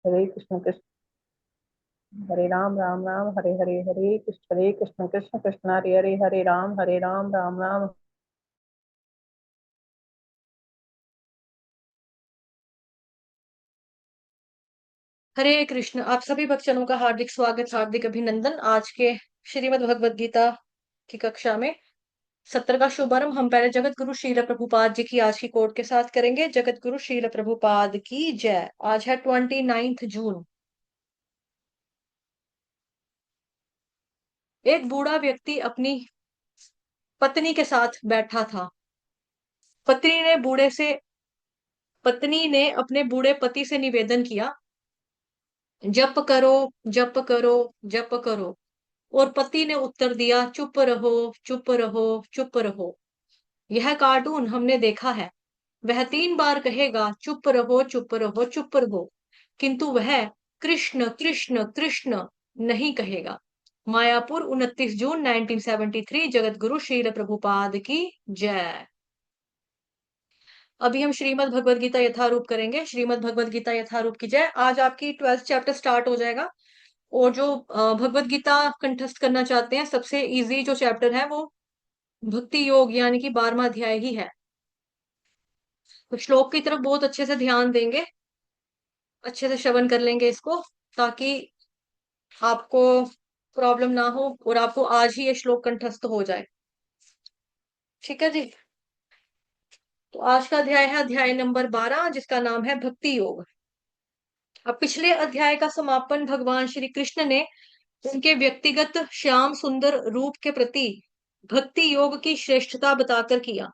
हरे कृष्ण कृष्ण हरे राम राम राम हरे हरे, हरे कृष्ण कृष्ण कृष्ण हरे हरे, हरे राम राम राम। हरे कृष्ण। आप सभी भक्तजनों का हार्दिक स्वागत, हार्दिक अभिनंदन। आज के श्रीमद् भगवद गीता की कक्षा में सत्र का शुभारंभ हम पहले जगत गुरु श्रील प्रभुपाद जी की आज की कोट के साथ करेंगे। जगत गुरु श्रील प्रभुपाद की जय। आज है 29 जून। एक बूढ़ा व्यक्ति अपनी पत्नी के साथ बैठा था। पत्नी ने बूढ़े से पत्नी ने अपने बूढ़े पति से निवेदन किया, जप करो, जप करो, जप करो। और पति ने उत्तर दिया, चुप रहो, चुप रहो, चुप रहो। यह कार्टून हमने देखा है। वह 3 बार कहेगा, चुप रहो, चुप रहो, चुप रहो, किंतु वह कृष्ण कृष्ण कृष्ण नहीं कहेगा। मायापुर 29 जून 1973। जगत गुरु श्रील प्रभुपाद की जय। अभी हम श्रीमद् भगवद गीता यथारूप करेंगे। श्रीमद् भगवद गीता यथारूप की जय। आज आपकी 12th चैप्टर स्टार्ट हो जाएगा। और जो भगवद गीता कंठस्थ करना चाहते हैं, सबसे इजी जो चैप्टर है वो भक्ति योग यानी कि 12वां अध्याय ही है। तो श्लोक की तरफ बहुत अच्छे से ध्यान देंगे, अच्छे से श्रवण कर लेंगे इसको, ताकि आपको प्रॉब्लम ना हो और आपको आज ही ये श्लोक कंठस्थ हो जाए। ठीक है जी। तो आज का अध्याय है अध्याय नंबर 12, जिसका नाम है भक्ति योग। अब पिछले अध्याय का समापन भगवान श्री कृष्ण ने उनके व्यक्तिगत श्याम सुंदर रूप के प्रति भक्ति योग की श्रेष्ठता बताकर किया।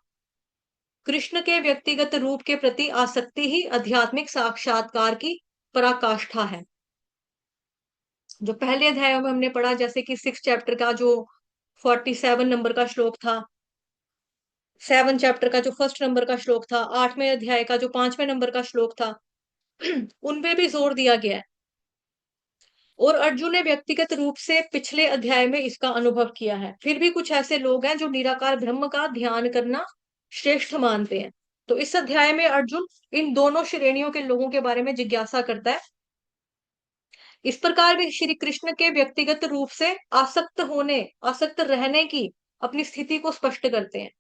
कृष्ण के व्यक्तिगत रूप के प्रति आसक्ति ही आध्यात्मिक साक्षात्कार की पराकाष्ठा है। जो पहले अध्याय में हमने पढ़ा, जैसे कि 6 चैप्टर का जो 47 नंबर का श्लोक था, 7 चैप्टर का जो 1 नंबर का श्लोक था, 8वें अध्याय का जो 5वें नंबर का श्लोक था, उनपे भी जोर दिया गया है। और अर्जुन ने व्यक्तिगत रूप से पिछले अध्याय में इसका अनुभव किया है। फिर भी कुछ ऐसे लोग हैं जो निराकार ब्रह्म का ध्यान करना श्रेष्ठ मानते हैं। तो इस अध्याय में अर्जुन इन दोनों श्रेणियों के लोगों के बारे में जिज्ञासा करता है। इस प्रकार वे श्री कृष्ण के व्यक्तिगत रूप से आसक्त रहने की अपनी स्थिति को स्पष्ट करते हैं।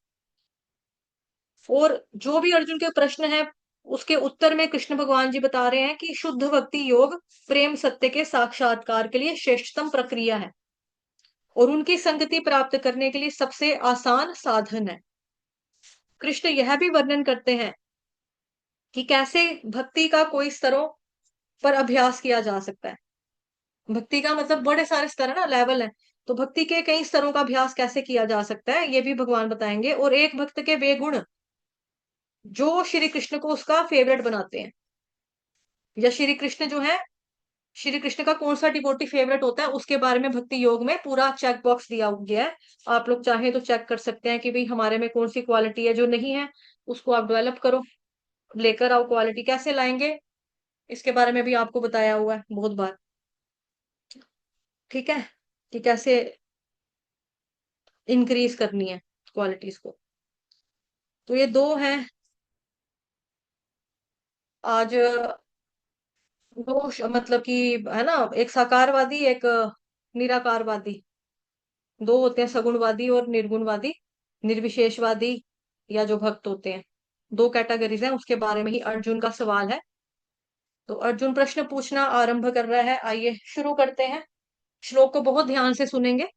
और जो भी अर्जुन के प्रश्न है, उसके उत्तर में कृष्ण भगवान जी बता रहे हैं कि शुद्ध भक्ति योग प्रेम सत्य के साक्षात्कार के लिए श्रेष्ठतम प्रक्रिया है और उनकी संगति प्राप्त करने के लिए सबसे आसान साधन है। कृष्ण यह भी वर्णन करते हैं कि कैसे भक्ति का कोई स्तरों पर अभ्यास किया जा सकता है। भक्ति का मतलब बड़े सारे स्तर है ना, लेवल है। तो भक्ति के कई स्तरों का अभ्यास कैसे किया जा सकता है, ये भी भगवान बताएंगे। और एक भक्त के वे गुण जो श्री कृष्ण को उसका फेवरेट बनाते हैं, या श्री कृष्ण जो है, श्री कृष्ण का कौन सा डिवोटी फेवरेट होता है, उसके बारे में भक्ति योग में पूरा चेक बॉक्स दिया गया है। आप लोग चाहें तो चेक कर सकते हैं कि भाई हमारे में कौन सी क्वालिटी है जो नहीं है, उसको आप डेवलप करो, लेकर आओ। क्वालिटी कैसे लाएंगे, इसके बारे में भी आपको बताया हुआ है बहुत बार। ठीक है, कि कैसे इंक्रीज करनी है क्वालिटीज को। तो ये दो हैं आज। मतलब कि है ना, एक साकारवादी, एक निराकारवादी। दो होते हैं, सगुणवादी और निर्गुणवादी, निर्विशेषवादी, या जो भक्त होते हैं। दो कैटेगरीज हैं, उसके बारे में ही अर्जुन का सवाल है। तो अर्जुन प्रश्न पूछना आरंभ कर रहा है। आइए शुरू करते हैं। श्लोक को बहुत ध्यान से सुनेंगे।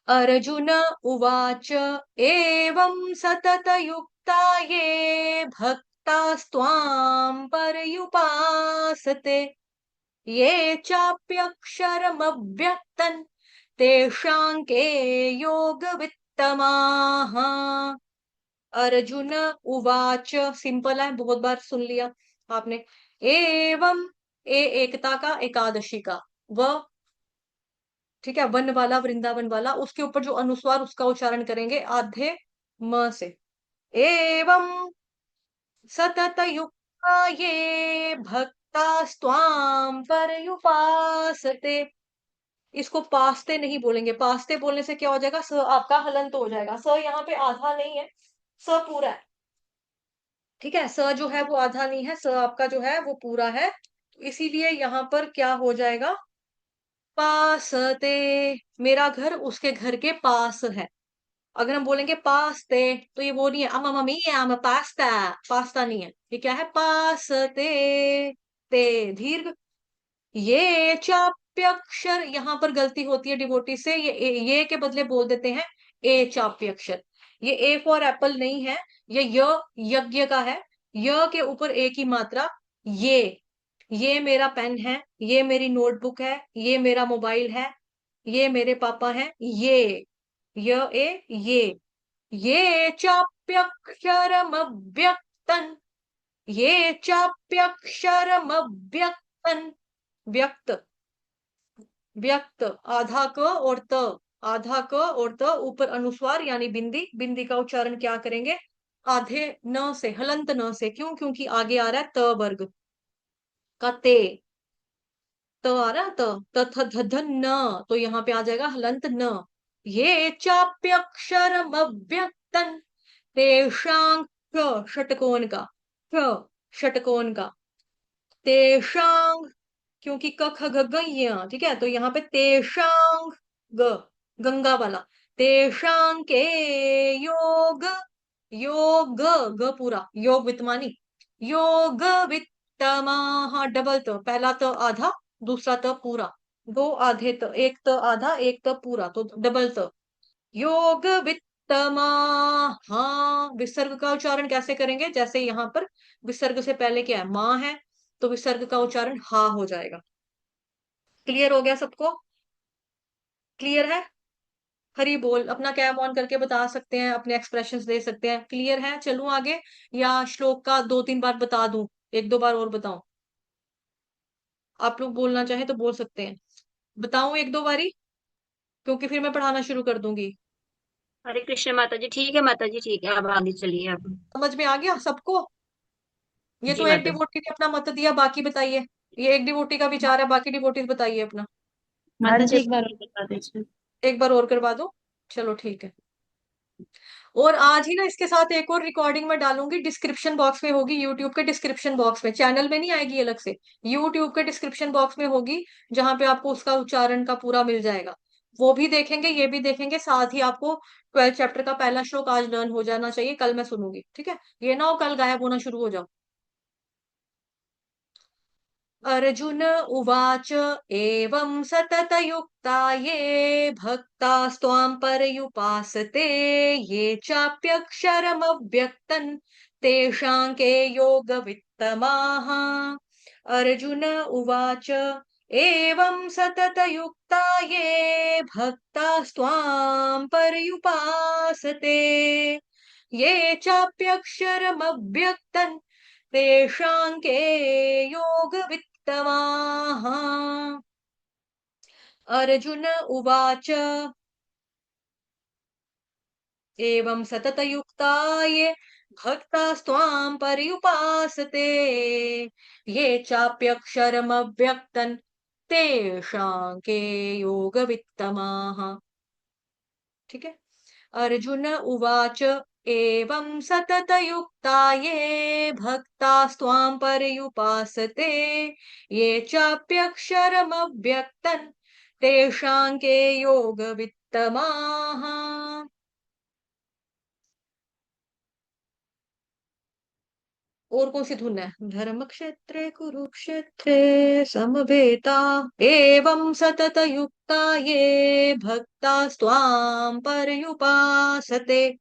अर्जुन उवाच एवं सततयुक्ता ये भक्तास्त्वां पर्युपासते, ये चाप्यक्षरमव्यक्तम् तेषां के योगवित्तमाः। अर्जुन उवाच सिंपल है, बहुत बार सुन लिया आपने। एवं, एकता का, एकादशी का, व ठीक है, वन वाला, वृंदावन वाला, उसके ऊपर जो अनुस्वार उसका उच्चारण करेंगे आधे म से। एवं सतत युक्ता ये भक्तास्त्वां पर्युपासते। इसको पास्ते नहीं बोलेंगे। पास्ते बोलने से क्या हो जाएगा, स आपका हलंत हो जाएगा। स यहाँ पे आधा नहीं है, स पूरा है। ठीक है, स जो है वो आधा नहीं है, स आपका जो है वो पूरा है। तो इसीलिए यहाँ पर क्या हो जाएगा, पासते, मेरा घर उसके घर के पास है। अगर हम बोलेंगे पास्ते, तो ये वो नहीं है अम्मा मम्मी आम पास्ता, पास्ता नहीं है, ये क्या है, पासते, ते दीर्घ। ये चाप्याक्षर, यहाँ पर गलती होती है डिवोटी से, ये के बदले बोल देते हैं ए चाप्याक्षर। ये ए फॉर एप्पल नहीं है, ये यज्ञ का है, य के ऊपर ए की मात्रा। ये मेरा पेन है, ये मेरी नोटबुक है, ये मेरा मोबाइल है, ये मेरे पापा हैं, ये चाप्यक्षरमव्यक्तन, ये चाप्यक्षरमव्यक्तन, व्यक्त, व्यक्त, आधा क और त, आधा क और त, ऊपर अनुस्वार यानी बिंदी, बिंदी का उच्चारण क्या करेंगे, आधे न से, हलंत न से, क्यों, क्योंकि आगे आ रहा है त वर्ग का ते, त आ रहा है त, त थ ध ध न, तो यहाँ पे आ जाएगा हलंत न। ये चाप्यक्षरम अव्यक्तन, तेषां, षटकोण का, ष षटकोण का, तेषां, क्योंकि क ख ग घ य, ठीक है, तो यहाँ पे तेषां, ग, गंगा वाला, तेषां के योग, योग, ग पूरा, योग वित्तमानी, योग वित्तमाह, डबल त, पहला त आधा, दूसरा त पूरा, दो आधे त, एक त आधा एक त पूरा, तो डबल त, योग वित्तमाह। हाँ, विसर्ग का उच्चारण कैसे करेंगे, जैसे यहाँ पर विसर्ग से पहले क्या है, माँ है, तो विसर्ग का उच्चारण हा हो जाएगा। क्लियर हो गया सबको, क्लियर है, हरी बोल, अपना कैम ऑन करके बता सकते हैं, अपने एक्सप्रेशंस दे सकते हैं, क्लियर है, चलूं आगे, या श्लोक का 2-3 बार बता दूं, 1-2 बार और बताऊं, आप लोग बोलना चाहें तो बोल सकते हैं, बताऊं 1-2 बारी, क्योंकि फिर मैं पढ़ाना शुरू कर दूंगी। हरे कृष्ण माता जी, ठीक है माता जी, ठीक है, अब आगे चलिए आप। समझ में आ गया सबको, ये जी तो एक माता जी। डिवोटी ने अपना मत दिया, बाकी बताइए, ये एक डिवोटी का विचार है, बाकी डिवोटीज बताइए अपना। हाँ माता जी जी। एक बार और बता दीजिए। एक बार और करवा दो, चलो ठीक है। और आज ही ना इसके साथ एक और रिकॉर्डिंग में डालूंगी, डिस्क्रिप्शन बॉक्स में होगी, यूट्यूब के डिस्क्रिप्शन बॉक्स में, चैनल में नहीं आएगी अलग से, यूट्यूब के डिस्क्रिप्शन बॉक्स में होगी, जहां पे आपको उसका उच्चारण का पूरा मिल जाएगा, वो भी देखेंगे, ये भी देखेंगे, साथ ही आपको 12th चैप्टर का पहला श्लोक आज लर्न हो जाना चाहिए, कल मैं सुनूंगी, ठीक है, ये ना हो कल गायब होना शुरू हो जाओ। अर्जुन उवाच एवं सततयुक्ता ये भक्तास्त्वां पर्युपासते, ये चाप्यक्षरमव्यक्तन् तेषां के योगवित्तमाः। अर्जुन उवाच एवं सततयुक्ता ये भक्तास्त्वां पर्युपासते, ये चाप्यक्षरमव्यक्तन् तेषां के योगवित्तमाः। अर्जुन उवाच एवं सततयुक्ता ये भक्तास्त्वां पर्युपासते, ये चाप्यक्षरमव्यक्तन् तेषां के योगवित्तमाः। ठीक है, अर्जुन उवाच एवं सततयुक्ता ये भक्तास्त्वां पर्युपासते, ये चाप्यक्षरमव्यक्तन् तेषां के योगवित्तमाः। और कौन सी धुन है, धर्म क्षेत्रे कुरुक्षेत्रे समवेता, एवं सततयुक्ता ये भक्तास्त्वां पर्युपासते,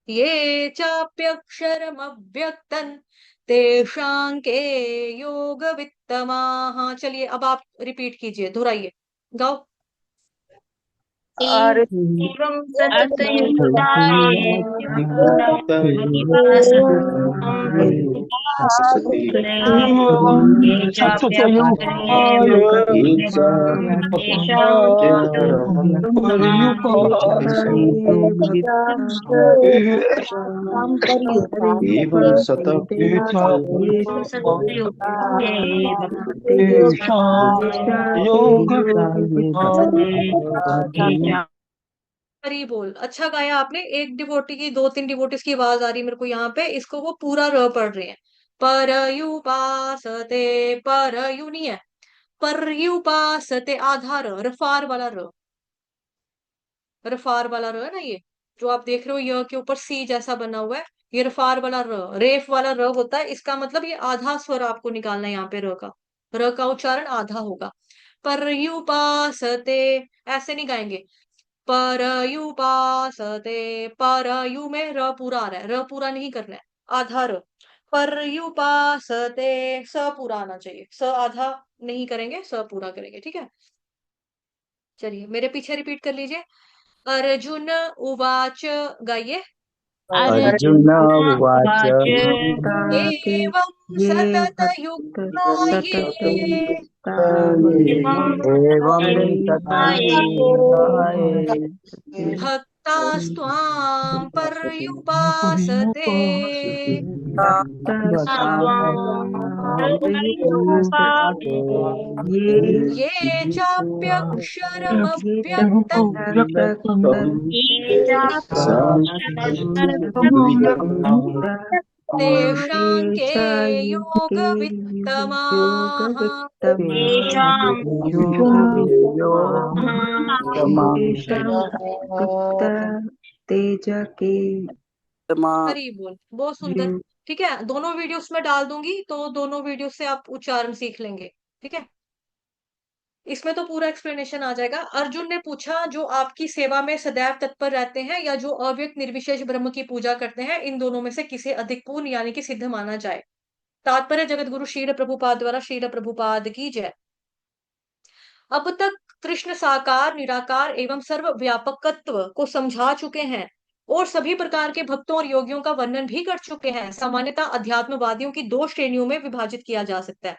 ये चाप्यक्षरमव्यक्तन् तेषां के योगवित्तमाः। चलिए अब आप रिपीट कीजिए, दोहराइए, गाओ। और एवं सततयुक्ताये भक्ता परिपासते, ये चाप्यक्षरे तेषां एवं सततयुक्ताये भक्ता हरी बोल, अच्छा गाया आपने, एक डिवोटी की, 2-3 डिवोटीज की आवाज आ रही है मेरे को यहाँ पे, इसको वो पूरा र पढ़ रहे हैं, परयुपासते, परयु नहीं है, पर्युपासते, आधार रफार वाला र, रफार वाला र है ना, ये जो आप देख रहे हो य के ऊपर सी जैसा बना हुआ है, ये रफार वाला र, रेफ वाला र होता है। इसका मतलब ये आधा स्वर आपको निकालना है यहाँ पे, र का उच्चारण आधा होगा। पर्युपासते ऐसे नहीं गाएंगे, परयुपासते, परयु में र पूरा आ रहा है, र पूरा नहीं करना है, आधा र। पर्युपासते, स पूरा आना चाहिए, स आधा नहीं करेंगे, स पूरा करेंगे, ठीक है। चलिए मेरे पीछे रिपीट कर लीजिए। अर्जुन उवाच, गाइए। अर्जुन उवाच एवं सततयुक्ता ये एवं तथैवाये भक्तास्त्वां पर्युपासते, ये तेषां के योगवित्तमाः। हरी बोल, बहुत सुंदर। ठीक है, दोनों वीडियोस में डाल दूंगी, तो दोनों वीडियो से आप उच्चारण सीख लेंगे, ठीक है। इसमें तो पूरा एक्सप्लेनेशन आ जाएगा। अर्जुन ने पूछा, जो आपकी सेवा में सदैव तत्पर रहते हैं या जो अव्यक्त निर्विशेष ब्रह्म की पूजा करते हैं, इन दोनों में से किसे अधिक पूर्ण यानी कि सिद्ध माना जाए। तात्पर्य जगत गुरु श्रील प्रभुपाद द्वारा, श्रील प्रभुपाद की जय। अब तक कृष्ण साकार, निराकार एवं सर्वव्यापकत्व को समझा चुके हैं और सभी प्रकार के भक्तों और योगियों का वर्णन भी कर चुके हैं। सामान्यतः अध्यात्मवादियों की दो श्रेणियों में विभाजित किया जा सकता है,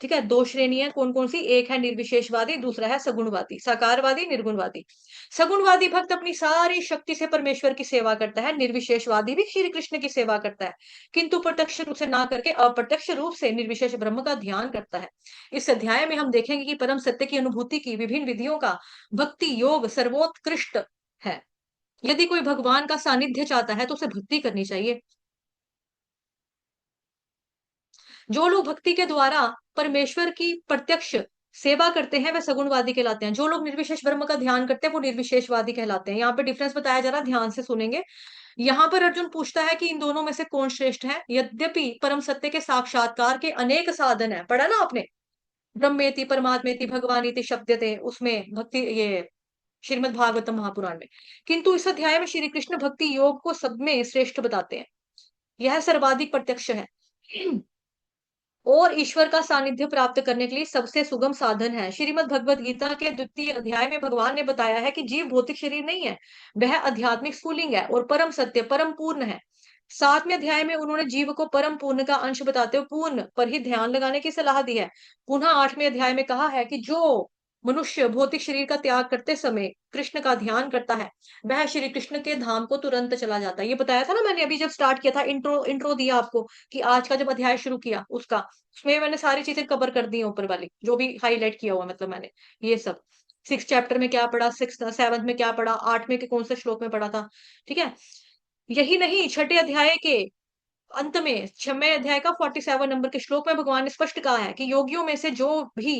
ठीक है। दो श्रेणियां कौन कौन सी, एक है निर्विशेषवादी, दूसरा है सगुणवादी, साकारवादी, निर्गुणवादी। सगुणवादी भक्त अपनी सारी शक्ति से परमेश्वर की सेवा करता है, निर्विशेषवादी भी श्री कृष्ण की सेवा करता है, किंतु प्रत्यक्ष रूप से ना करके अप्रत्यक्ष रूप से निर्विशेष ब्रह्म का ध्यान करता है। इस अध्याय में हम देखेंगे कि परम सत्य की अनुभूति की विभिन्न विधियों का भक्ति योग सर्वोत्कृष्ट है। यदि कोई भगवान का सानिध्य चाहता है तो उसे भक्ति करनी चाहिए। जो लोग भक्ति के द्वारा परमेश्वर की प्रत्यक्ष सेवा करते हैं वह सगुणवादी कहलाते हैं। जो लोग निर्विशेष ब्रह्म का ध्यान करते हैं वो निर्विशेषवादी कहलाते हैं। यहाँ पे डिफरेंस बताया जा रहा है, ध्यान से सुनेंगे। यहाँ पर अर्जुन पूछता है कि इन दोनों में से कौन श्रेष्ठ है। यद्यपि परम सत्य के साक्षात्कार के अनेक साधन है, पढ़ा ना आपने, ब्रह्मेति परमात्मेति भगवानीति शब्दते, उसमें भक्ति, ये श्रीमद् भागवतम महापुराण में। किंतु इस अध्याय में श्री कृष्ण भक्ति योग को सब में श्रेष्ठ बताते हैं। यह सर्वाधिक प्रत्यक्ष है और ईश्वर का सानिध्य प्राप्त करने के लिए सबसे सुगम साधन है। श्रीमद् भगवत गीता के 2य अध्याय में भगवान ने बताया है कि जीव भौतिक शरीर नहीं है, वह आध्यात्मिक स्फुलिंग है और परम सत्य परम पूर्ण है। 7वें अध्याय में उन्होंने जीव को परम पूर्ण का अंश बताते हुए पूर्ण पर ही ध्यान लगाने की सलाह दी है। पुनः 8वें अध्याय में कहा है कि जो मनुष्य भौतिक शरीर का त्याग करते समय कृष्ण का ध्यान करता है वह श्री कृष्ण के धाम को तुरंत चला जाता है। ये बताया था ना मैंने अभी जब स्टार्ट किया था, इंट्रो दिया आपको कि आज का जब अध्याय शुरू किया उसका, उसमें मैंने सारी चीजें कवर कर दी हैं, ऊपर वाली जो भी हाईलाइट किया हुआ, मतलब मैंने ये सब 6 चैप्टर में क्या पढ़ा, 7 में क्या पढ़ा, 8वें के कौन से श्लोक में पढ़ा था, ठीक है। यही नहीं, 6ठे अध्याय के अंत में 6वें अध्याय का 47 नंबर के श्लोक में भगवान ने स्पष्ट कहा है कि योगियों में से जो भी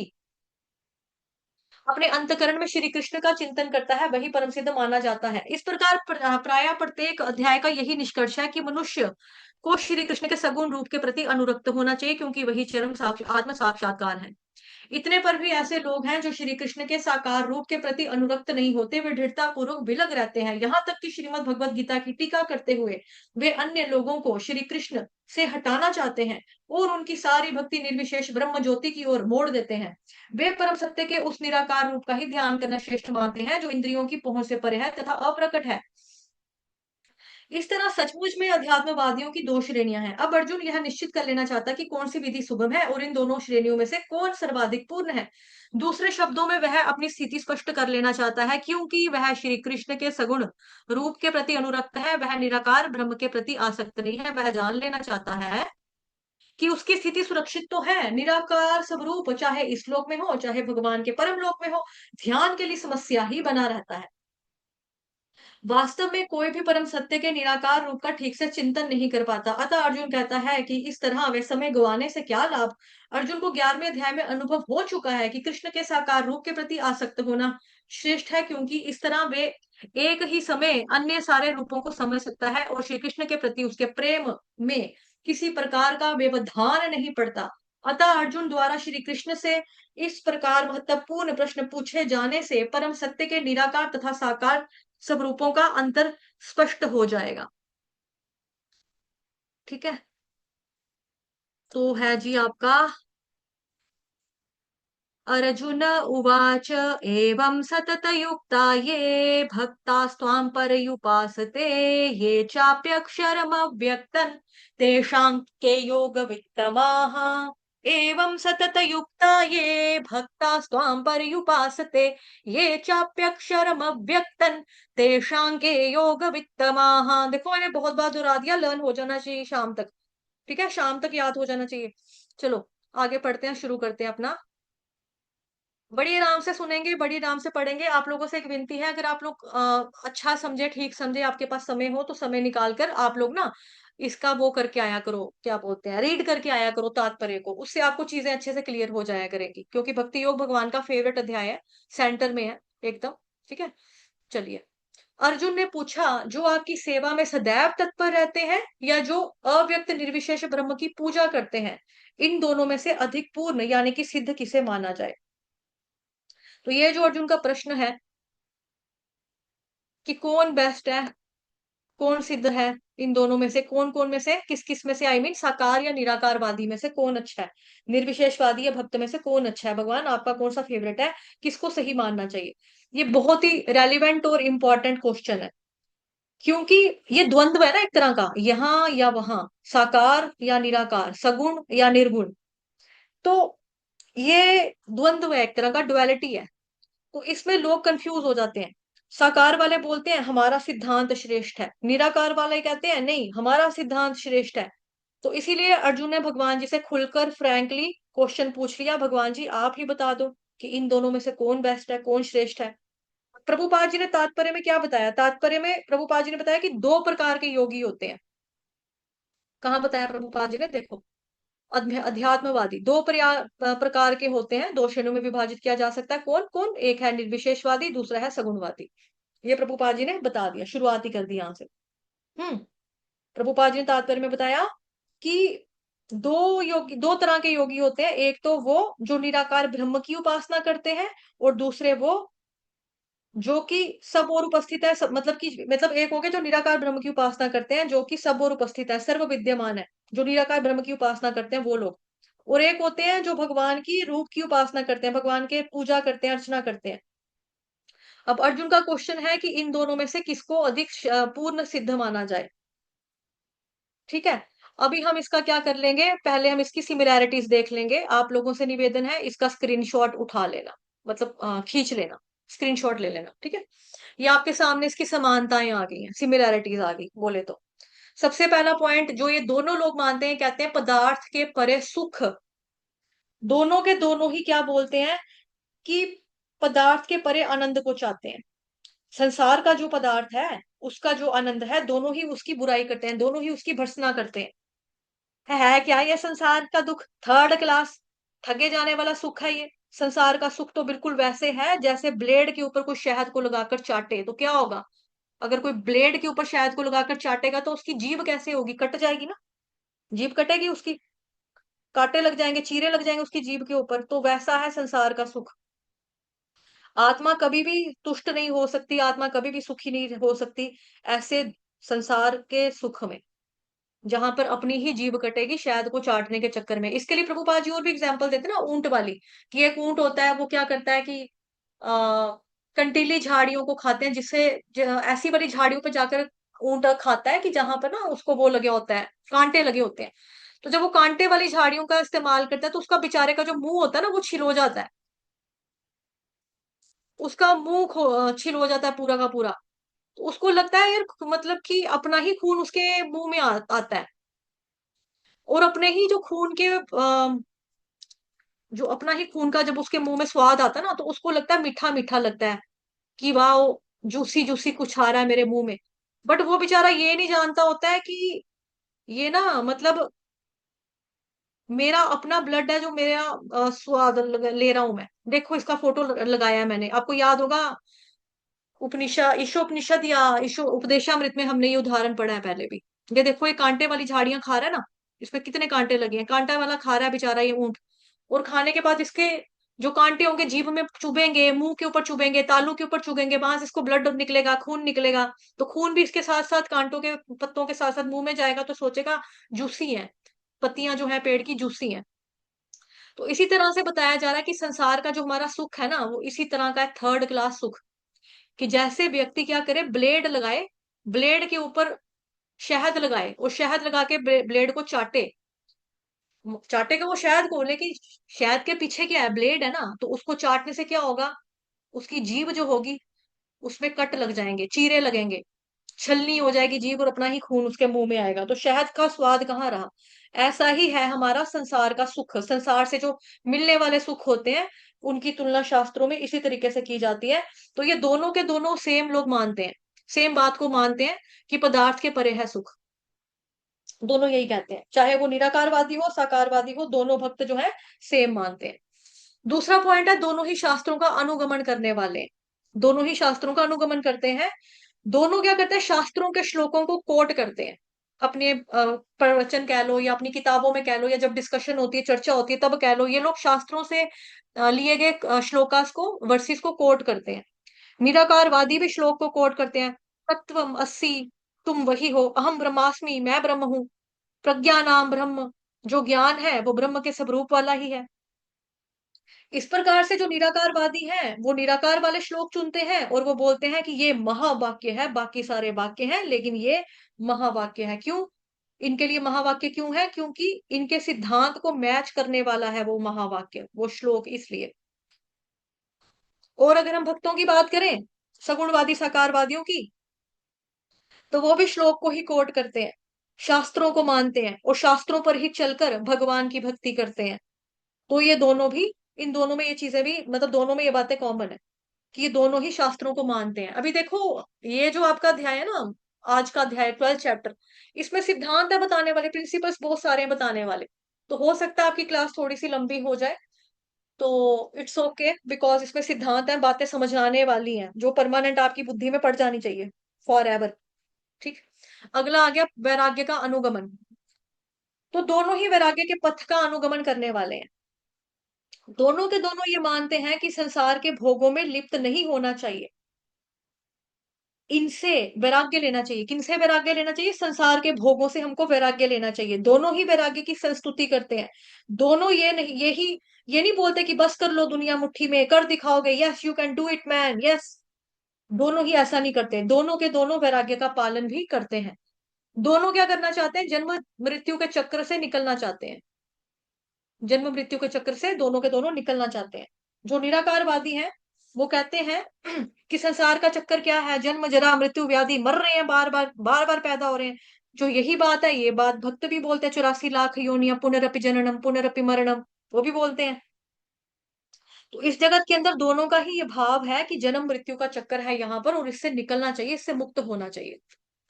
अपने अंतकरण में श्री कृष्ण का चिंतन करता है वही परम सिद्ध माना जाता है। इस प्रकार प्राय प्रत्येक अध्याय का यही निष्कर्ष है कि मनुष्य को श्री कृष्ण के सगुण रूप के प्रति अनुरक्त होना चाहिए, क्योंकि वही चरम आत्म साक्षात्कार है। इतने पर भी ऐसे लोग हैं जो श्री कृष्ण के साकार रूप के प्रति अनुरक्त नहीं होते, वे दृढ़ता पूर्वक विलग रहते हैं। यहाँ तक कि श्रीमद् भगवत गीता की टीका करते हुए वे अन्य लोगों को श्री कृष्ण से हटाना चाहते हैं और उनकी सारी भक्ति निर्विशेष ब्रह्म ज्योति की ओर मोड़ देते हैं। वे परम सत्य के उस निराकार रूप का ही ध्यान करना श्रेष्ठ मानते हैं जो इंद्रियों की पहुंच से परे है तथा अप्रकट है। इस तरह सचमुच में अध्यात्मवादियों की दो श्रेणियां हैं। अब अर्जुन यह निश्चित कर लेना चाहता है कि कौन सी विधि सुगम है और इन दोनों श्रेणियों में से कौन सर्वाधिक पूर्ण है। दूसरे शब्दों में वह अपनी स्थिति स्पष्ट कर लेना चाहता है, क्योंकि वह श्री कृष्ण के सगुण रूप के प्रति अनुरक्त है, वह निराकार ब्रह्म के प्रति आसक्त नहीं है। वह जान लेना चाहता है कि उसकी स्थिति सुरक्षित तो है, निराकार स्वरूप चाहे इस लोक में हो चाहे भगवान के परम लोक में हो, ध्यान के लिए समस्या ही बना रहता है। वास्तव में कोई भी परम सत्य के निराकार रूप का ठीक से चिंतन नहीं कर पाता। अतः अर्जुन कहता है कि इस तरह वे समय गंवाने से क्या लाभ। अर्जुन को 11वें अध्याय में अनुभव हो चुका है कि कृष्ण के साकार रूप के प्रति आसक्त होना श्रेष्ठ है, क्योंकि इस तरह वे एक ही समय अन्य सारे रूपों को समझ सकता है और श्री कृष्ण के प्रति उसके प्रेम में किसी प्रकार का व्यवधान नहीं पड़ता। अतः अर्जुन द्वारा श्री कृष्ण से इस प्रकार महत्वपूर्ण प्रश्न पूछे जाने से परम सत्य के निराकार तथा साकार सब रूपों का अंतर स्पष्ट हो जाएगा। ठीक है, तो है जी आपका अर्जुन उवाच एवं सततयुक्ता ये भक्तास्त्वां पर्युपासते ये चाप्यक्षरमव्यक्तम् तेषां के योगवित्तमाः। एवं सततयुक्ता ये भक्तास्त्वां पर्युपासते ये चाप्यक्षरमव्यक्तम् तेषां के योगवित्तमाः। देखो मैंने बहुत बार दोहरा दिया, लर्न हो जाना चाहिए शाम तक। ठीक है, शाम तक याद हो जाना चाहिए। चलो आगे पढ़ते हैं, शुरू करते हैं अपना। बड़ी आराम से सुनेंगे, बड़ी आराम से पढ़ेंगे। आप लोगों से एक विनती है, अगर आप लोग अच्छा समझे, ठीक समझे, आपके पास समय हो तो समय निकाल कर आप लोग ना इसका वो करके आया करो, क्या बोलते हैं, रीड करके आया करो तात्पर्य को। उससे आपको चीजें अच्छे से क्लियर हो जाया करेंगी, क्योंकि भक्ति योग भगवान का फेवरेट अध्याय है, सेंटर में है एकदम। ठीक है, चलिए। अर्जुन ने पूछा, जो आपकी सेवा में सदैव तत्पर रहते हैं या जो अव्यक्त निर्विशेष ब्रह्म की पूजा करते हैं, इन दोनों में से अधिक पूर्ण यानी कि सिद्ध किसे माना जाए। तो ये जो अर्जुन का प्रश्न है कि कौन बेस्ट है, कौन सिद्ध है, इन दोनों में से कौन कौन में से किस किस में से, आई मीन साकार या निराकारवादी में से कौन अच्छा है, निर्विशेषवादी या भक्त में से कौन अच्छा है, भगवान आपका कौन सा फेवरेट है, किसको सही मानना चाहिए। ये बहुत ही रेलिवेंट और इंपॉर्टेंट क्वेश्चन है, क्योंकि ये द्वंद्व है ना एक तरह का, यहाँ या वहां, साकार या निराकार, सगुण या निर्गुण। तो ये द्वंद्व है, एक तरह का डुअलिटी है। तो इसमें लोग कंफ्यूज हो जाते हैं। साकार वाले बोलते हैं हमारा सिद्धांत श्रेष्ठ है, निराकार वाले कहते हैं नहीं हमारा सिद्धांत श्रेष्ठ है। तो इसीलिए अर्जुन ने भगवान जी से खुलकर फ्रैंकली क्वेश्चन पूछ लिया, भगवान जी आप ही बता दो कि इन दोनों में से कौन बेस्ट है, कौन श्रेष्ठ है। प्रभुपाद जी ने तात्पर्य में क्या बताया, तात्पर्य में प्रभुपाद जी ने बताया कि दो प्रकार के योगी होते हैं। कहाँ बताया प्रभुपाद जी ने, देखो, अध्यात्मवादी दो प्रकार के होते हैं, दो श्रेणियों में विभाजित किया जा सकता है। कौन कौन, एक है निर्विशेषवादी, दूसरा है सगुणवादी। ये प्रभुपाद जी ने बता दिया, शुरुआत ही कर दी यहाँ से। हम्म प्रभुपाद जी ने तात्पर्य में बताया कि दो तरह के योगी होते हैं, एक तो वो जो निराकार ब्रह्म की उपासना करते हैं, और दूसरे वो जो कि सब और उपस्थित है, मतलब एक हो गया जो निराकार ब्रह्म की उपासना करते हैं जो कि सब और उपस्थित है, सर्व विद्यमान है, जो निराकार ब्रह्म की उपासना करते हैं वो लोग। और एक होते हैं जो भगवान की रूप की उपासना करते हैं, भगवान के पूजा करते हैं, अर्चना करते हैं। अब अर्जुन का क्वेश्चन है कि इन दोनों में से किसको अधिक पूर्ण सिद्ध माना जाए। ठीक है, अभी हम इसका क्या कर लेंगे, पहले हम इसकी सिमिलैरिटीज देख लेंगे। आप लोगों से निवेदन है इसका स्क्रीनशॉट उठा लेना, मतलब खींच लेना, स्क्रीनशॉट ले लेना। ठीक है, ये आपके सामने इसकी समानताएं आ गई हैं, सिमिलैरिटीज आ गई बोले तो। सबसे पहला पॉइंट जो ये दोनों लोग मानते हैं, कहते हैं पदार्थ के परे सुख। दोनों के दोनों ही क्या बोलते हैं कि पदार्थ के परे आनंद को चाहते हैं। संसार का जो पदार्थ है उसका जो आनंद है, दोनों ही उसकी बुराई करते हैं, दोनों ही उसकी भर्त्सना करते हैं। है क्या ये संसार का दुख, थर्ड क्लास ठगे जाने वाला सुख है ये। संसार का सुख तो बिल्कुल वैसे है जैसे ब्लेड के ऊपर कोई शहद को लगाकर चाटे तो क्या होगा। अगर कोई ब्लेड के ऊपर शहद को लगाकर चाटेगा तो उसकी जीभ कैसे होगी, कट जाएगी ना, जीभ कटेगी उसकी, कांटे लग जाएंगे, चीरे लग जाएंगे उसकी जीभ के ऊपर। तो वैसा है संसार का सुख। आत्मा कभी भी तुष्ट नहीं हो सकती, आत्मा कभी भी सुखी नहीं हो सकती ऐसे संसार के सुख में, जहां पर अपनी ही जीभ कटेगी शहद को चाटने के चक्कर में। इसके लिए प्रभुपाद जी और भी एग्जाम्पल देते हैं ना, ऊंट वाली, कि एक ऊंट होता है वो क्या करता है कि आ, कंटीली झाड़ियों को खाते हैं, जिससे ऐसी वाली झाड़ियों पे जाकर ऊंट खाता है कि जहां पर ना उसको वो लगे होता है, कांटे लगे होते हैं। तो जब वो कांटे वाली झाड़ियों का इस्तेमाल करता है तो उसका बेचारे का जो मुंह होता है ना वो छिल हो जाता है, उसका मुंह छिल हो जाता है पूरा का पूरा। तो उसको लगता है यार, मतलब कि अपना ही खून उसके मुंह में आता है, और अपने ही जो खून के जो अपना ही खून का जब उसके मुंह में स्वाद आता है ना तो उसको लगता है मीठा मीठा लगता है कि वाह, जूसी जूसी कुछ आ रहा है मेरे मुंह में। बट वो बेचारा ये नहीं जानता होता है कि ये ना मतलब मेरा अपना ब्लड है जो मेरा स्वाद ले रहा हूं मैं। देखो इसका फोटो लगाया है मैंने, आपको याद होगा उपनिषद, ईशोपनिषद या ईशो उपदेशामृत में हमने ये उदाहरण पढ़ा है पहले भी। ये देखो ये कांटे वाली झाड़ियां खा रहा है ना, इसमें कितने कांटे लगे हैं, कांटा वाला खा रहा है बेचारा ये ऊंट। और खाने के बाद इसके जो कांटे होंगे जीभ में चुभेंगे, मुंह के ऊपर चुभेंगे, तालू के ऊपर चुभेंगे, वहां से इसको ब्लड निकलेगा, खून निकलेगा। तो खून भी इसके साथ साथ कांटों के पत्तों के साथ साथ मुंह में जाएगा, तो सोचेगा जूसी है, पत्तियां जो है पेड़ की जूसी है। तो इसी तरह से बताया जा रहा है कि संसार का जो हमारा सुख है ना, वो इसी तरह का है, थर्ड क्लास सुख। कि जैसे व्यक्ति क्या करे, ब्लेड लगाए, ब्लेड के ऊपर शहद लगाए और शहद लगा के ब्लेड को चाटे, चाटेगा वो शहद को, लेकिन शहद के पीछे क्या है, ब्लेड है ना, तो उसको चाटने से क्या होगा, उसकी जीभ जो होगी उसमें कट लग जाएंगे, चीरे लगेंगे, छलनी हो जाएगी जीभ और अपना ही खून उसके मुंह में आएगा, तो शहद का स्वाद कहाँ रहा। ऐसा ही है हमारा संसार का सुख, संसार से जो मिलने वाले सुख होते हैं उनकी तुलना शास्त्रों में इसी तरीके से की जाती है। तो ये दोनों के दोनों सेम लोग मानते हैं, सेम बात को मानते हैं कि पदार्थ के परे है सुख। दोनों यही कहते हैं, चाहे वो निराकारवादी हो साकारवादी हो, दोनों भक्त जो है सेम मानते हैं। दूसरा पॉइंट है, दोनों ही शास्त्रों का अनुगमन करने वाले हैं। दोनों ही शास्त्रों का अनुगमन करते हैं। दोनों क्या करते हैं, शास्त्रों के श्लोकों को कोट करते हैं, अपने प्रवचन कह लो या अपनी किताबों में कह लो, या जब डिस्कशन होती है, चर्चा होती है, तब कह लो, ये लोग शास्त्रों से लिए गए श्लोकास को, वर्सेस को कोट करते हैं। निराकारवादी भी श्लोक को कोट करते हैं, तत्वम अस्सी, तुम वही हो, अहम ब्रह्मास्मि, मैं ब्रह्म हूं, प्रज्ञा नाम ब्रह्म, जो ज्ञान है वो ब्रह्म के स्वरूप वाला ही है। इस प्रकार से जो निराकारवादी हैं वो निराकार वाले श्लोक चुनते हैं और वो बोलते हैं कि ये महावाक्य है, बाकी सारे वाक्य हैं लेकिन ये महावाक्य है। क्यों इनके लिए महावाक्य क्यों है, क्योंकि इनके सिद्धांत को मैच करने वाला है वो महावाक्य, वो श्लोक, इसलिए। और अगर हम भक्तों की बात करें, सगुणवादी साकारवादियों की, तो वो भी श्लोक को ही कोट करते हैं, शास्त्रों को मानते हैं और शास्त्रों पर ही चलकर भगवान की भक्ति करते हैं। तो ये दोनों भी, इन दोनों में ये चीजें भी, मतलब दोनों में ये बातें कॉमन है कि ये दोनों ही शास्त्रों को मानते हैं। अभी देखो ये जो आपका अध्याय है ना, आज का अध्याय 12th चैप्टर, इसमें सिद्धांत है बताने वाले, प्रिंसिपल्स बहुत सारे हैं बताने वाले। तो हो सकता है आपकी क्लास थोड़ी सी लंबी हो जाए, तो इट्स ओके, बिकॉज इसमें सिद्धांत है, बातें समझ आने वाली हैं जो परमानेंट आपकी बुद्धि में पड़ जानी चाहिए फॉर एवर। ठीक। अगला आ गया वैराग्य का अनुगमन। तो दोनों ही वैराग्य के पथ का अनुगमन करने वाले हैं। दोनों के दोनों ये मानते हैं कि संसार के भोगों में लिप्त नहीं होना चाहिए, इनसे वैराग्य लेना चाहिए। किनसे वैराग्य लेना चाहिए, संसार के भोगों से हमको वैराग्य लेना चाहिए। दोनों ही वैराग्य की संस्तुति करते हैं। दोनों ये नहीं, ये नहीं बोलते कि बस कर लो दुनिया मुट्ठी में, कर दिखाओगे, yes you can do it man, yes. दोनों ही ऐसा नहीं करते, दोनों के दोनों वैराग्य का पालन भी करते हैं। दोनों क्या करना चाहते हैं, जन्म मृत्यु के चक्र से निकलना चाहते हैं। जन्म मृत्यु के चक्र से दोनों के दोनों निकलना चाहते हैं। जो निराकारवादी हैं वो कहते हैं कि संसार का चक्कर क्या है, जन्म जरा मृत्यु व्याधि, मर रहे हैं, बार बार पैदा हो रहे हैं। जो यही बात है, ये बात भक्त भी बोलते हैं, 84 लाख योनिया पुनरपि जननम पुनरपि मरणम, वो भी बोलते हैं। तो इस जगत के अंदर दोनों का ही ये भाव है कि जन्म मृत्यु का चक्कर है यहाँ पर और इससे निकलना चाहिए, इससे मुक्त होना चाहिए।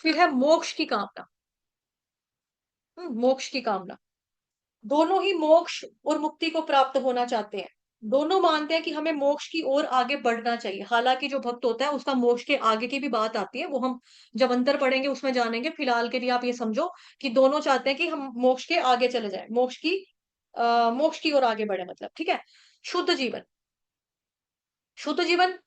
फिर है मोक्ष की कामना। मोक्ष की कामना। दोनों ही मोक्ष और मुक्ति को प्राप्त होना चाहते हैं। दोनों मानते हैं कि हमें मोक्ष की ओर आगे बढ़ना चाहिए। हालांकि जो भक्त होता है उसका मोक्ष के आगे की भी बात आती है, वो हम जब अंतर पढ़ेंगे उसमें जानेंगे। फिलहाल के लिए आप ये समझो कि दोनों चाहते हैं कि हम मोक्ष के आगे चले जाएं, मोक्ष की ओर आगे बढ़े, मतलब ठीक है। शुद्ध जीवन, शुद्ध जीवन,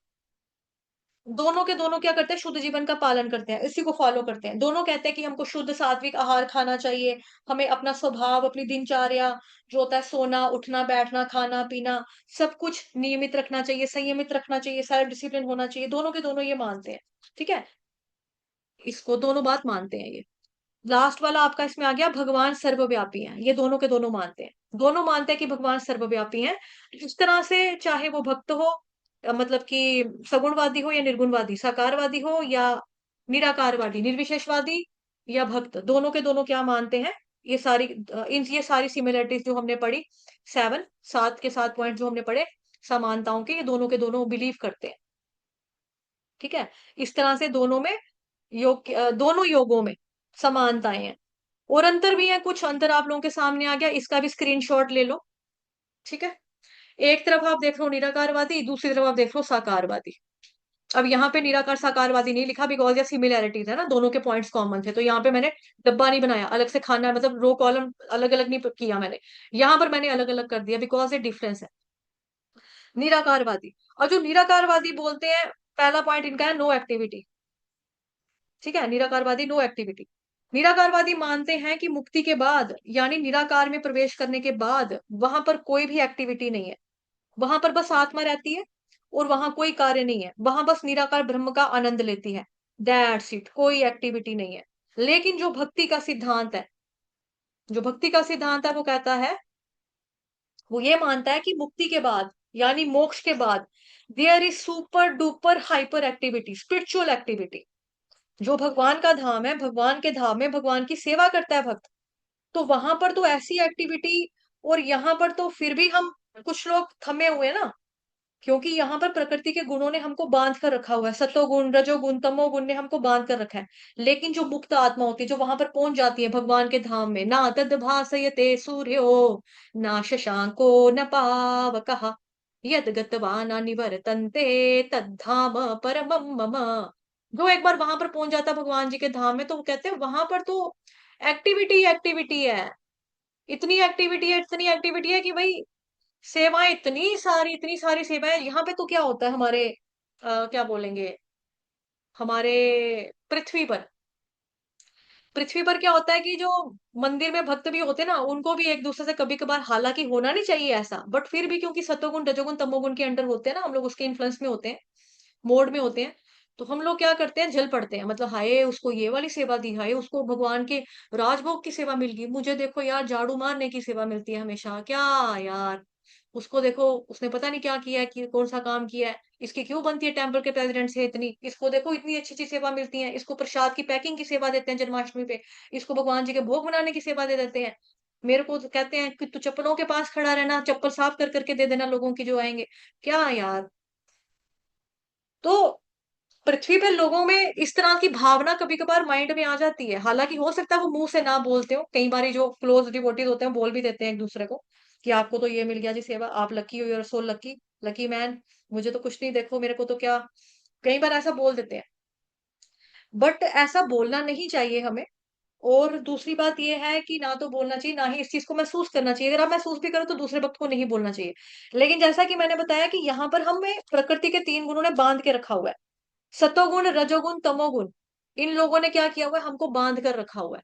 दोनों के दोनों क्या करते हैं, शुद्ध जीवन का पालन करते हैं, इसी को फॉलो करते हैं। दोनों कहते हैं कि हमको शुद्ध सात्विक आहार खाना चाहिए, हमें अपना स्वभाव, अपनी दिनचर्या जो होता है, सोना उठना बैठना खाना पीना, सब कुछ नियमित रखना चाहिए, संयमित रखना चाहिए, सेल्फ डिसिप्लिन होना चाहिए। दोनों के दोनों ये मानते हैं, ठीक है। इसको दोनों बात मानते हैं ये। लास्ट वाला आपका इसमें आ गया, भगवान सर्वव्यापी हैं, ये दोनों के दोनों मानते हैं। दोनों मानते हैं कि भगवान सर्वव्यापी हैं। इस तरह से चाहे वो भक्त हो, मतलब कि सगुणवादी हो या निर्गुणवादी, साकारवादी हो या निराकारवादी, निर्विशेषवादी या भक्त, दोनों के दोनों क्या मानते हैं, ये सारी ये सारी सिमिलरिटीज जो हमने पढ़ी, 7 के 7 पॉइंट जो हमने पढ़े समानताओं के, ये दोनों के दोनों बिलीव करते हैं। ठीक है, इस तरह से दोनों में दोनों योगों में समानताएं हैं, और अंतर भी है, कुछ अंतर आप लोगों के सामने आ गया, इसका भी स्क्रीनशॉट ले लो। ठीक है, एक तरफ आप देख लो निराकारवादी, दूसरी तरफ आप देख लो साकारवादी। अब यहाँ पे निराकार साकारवादी नहीं लिखा बिकॉज ये सिमिलैरिटीज है ना, दोनों के पॉइंट्स कॉमन थे, तो यहाँ पे मैंने डब्बा नहीं बनाया अलग से, खाना मतलब रो कॉलम अलग अलग नहीं किया मैंने, यहाँ पर मैंने अलग अलग कर दिया बिकॉज ये डिफरेंस है। निराकारवादी, और जो निराकारवादी बोलते हैं, पहला पॉइंट इनका है नो एक्टिविटी। ठीक है, निराकारवादी नो एक्टिविटी। निराकारवादी मानते हैं कि मुक्ति के बाद यानी निराकार में प्रवेश करने के बाद वहां पर कोई भी एक्टिविटी नहीं है, वहां पर बस आत्मा रहती है और वहां कोई कार्य नहीं है, वहां बस निराकार ब्रह्म का आनंद लेती है, दैट्स इट, कोई एक्टिविटी नहीं है। लेकिन जो भक्ति का सिद्धांत है, जो भक्ति का सिद्धांत है वो कहता है, वो ये मानता है कि मुक्ति के बाद यानी मोक्ष के बाद there is super duper hyper activity, spiritual activity. जो भगवान का धाम है, भगवान के धाम में भगवान की सेवा करता है भक्त, तो वहां पर तो ऐसी एक्टिविटी, और यहाँ पर तो फिर भी हम कुछ लोग थमे हुए हैं ना, क्योंकि यहाँ पर प्रकृति के गुणों ने हमको बांध कर रखा हुआ है, सतोगुण रजोगुण तमोगुण ने हमको बांध कर रखा है। लेकिन जो मुक्त आत्मा होती है, जो वहां पर पहुंच जाती है भगवान के धाम में, ना तद भासयते सूर्यो ना शशांको न पावकः यद गत्वा न निवर्तन्ते तद्धाम परमं मम। जो एक बार वहां पर पहुंच जाता है भगवान जी के धाम में, तो वो कहते हैं वहां पर तो एक्टिविटी एक्टिविटी है, इतनी एक्टिविटी है कि भाई सेवाएं इतनी सारी सेवाएं। यहाँ पे तो क्या होता है हमारे क्या बोलेंगे, हमारे पृथ्वी पर, पृथ्वी पर क्या होता है कि जो मंदिर में भक्त भी होते हैं ना, उनको भी एक दूसरे से कभी कभार, हालांकि होना नहीं चाहिए ऐसा, बट फिर भी क्योंकि सतोगुण रजोगुण तमोगुण के अंडर होते हैं ना हम लोग, उसके इन्फ्लुएंस में होते हैं, मोड में होते हैं, तो हम लोग क्या करते हैं, जल पड़ते हैं, मतलब हाय उसको ये वाली सेवा दी, हाय उसको भगवान के राजभोग की सेवा मिल गई, मुझे देखो यार झाड़ू मारने की सेवा मिलती है हमेशा, क्या यार उसको देखो उसने पता नहीं क्या किया है, कि कौन सा काम किया है, इसकी क्यों बनती है टेम्पल के प्रेसिडेंट से इतनी, इसको देखो इतनी अच्छी अच्छी सेवा मिलती है, इसको प्रसाद की पैकिंग की सेवा देते हैं जन्माष्टमी पे, इसको भगवान जी के भोग बनाने की सेवा दे देते हैं। मेरे को तो कहते हैं कि तू चप्पलों के पास खड़ा रहना, चप्पल साफ कर करके दे देना लोगों की जो आएंगे, क्या यार। तो पृथ्वी पे लोगों में इस तरह की भावना कभी कभार माइंड में आ जाती है, हालांकि हो सकता है वो मुंह से ना बोलते हो, कई बार जो क्लोज डिवोटीज होते हैं बोल भी देते हैं एक दूसरे को कि आपको तो ये मिल गया जी सेवा, आप लकी हो, you're so lucky, lucky man, मुझे तो कुछ नहीं, देखो मेरे को तो क्या, कई बार ऐसा बोल देते हैं, बट ऐसा बोलना नहीं चाहिए हमें। और दूसरी बात यह है कि ना तो बोलना चाहिए, ना ही इस चीज को महसूस करना चाहिए, अगर आप महसूस भी करो तो दूसरे वक्त को नहीं बोलना चाहिए। लेकिन जैसा कि मैंने बताया कि यहाँ पर हमें प्रकृति के तीन गुणों ने बांध के रखा हुआ है, सतोगुण रजोगुण तमोगुण, इन लोगों ने क्या किया हुआ है, हमको बांध कर रखा हुआ है।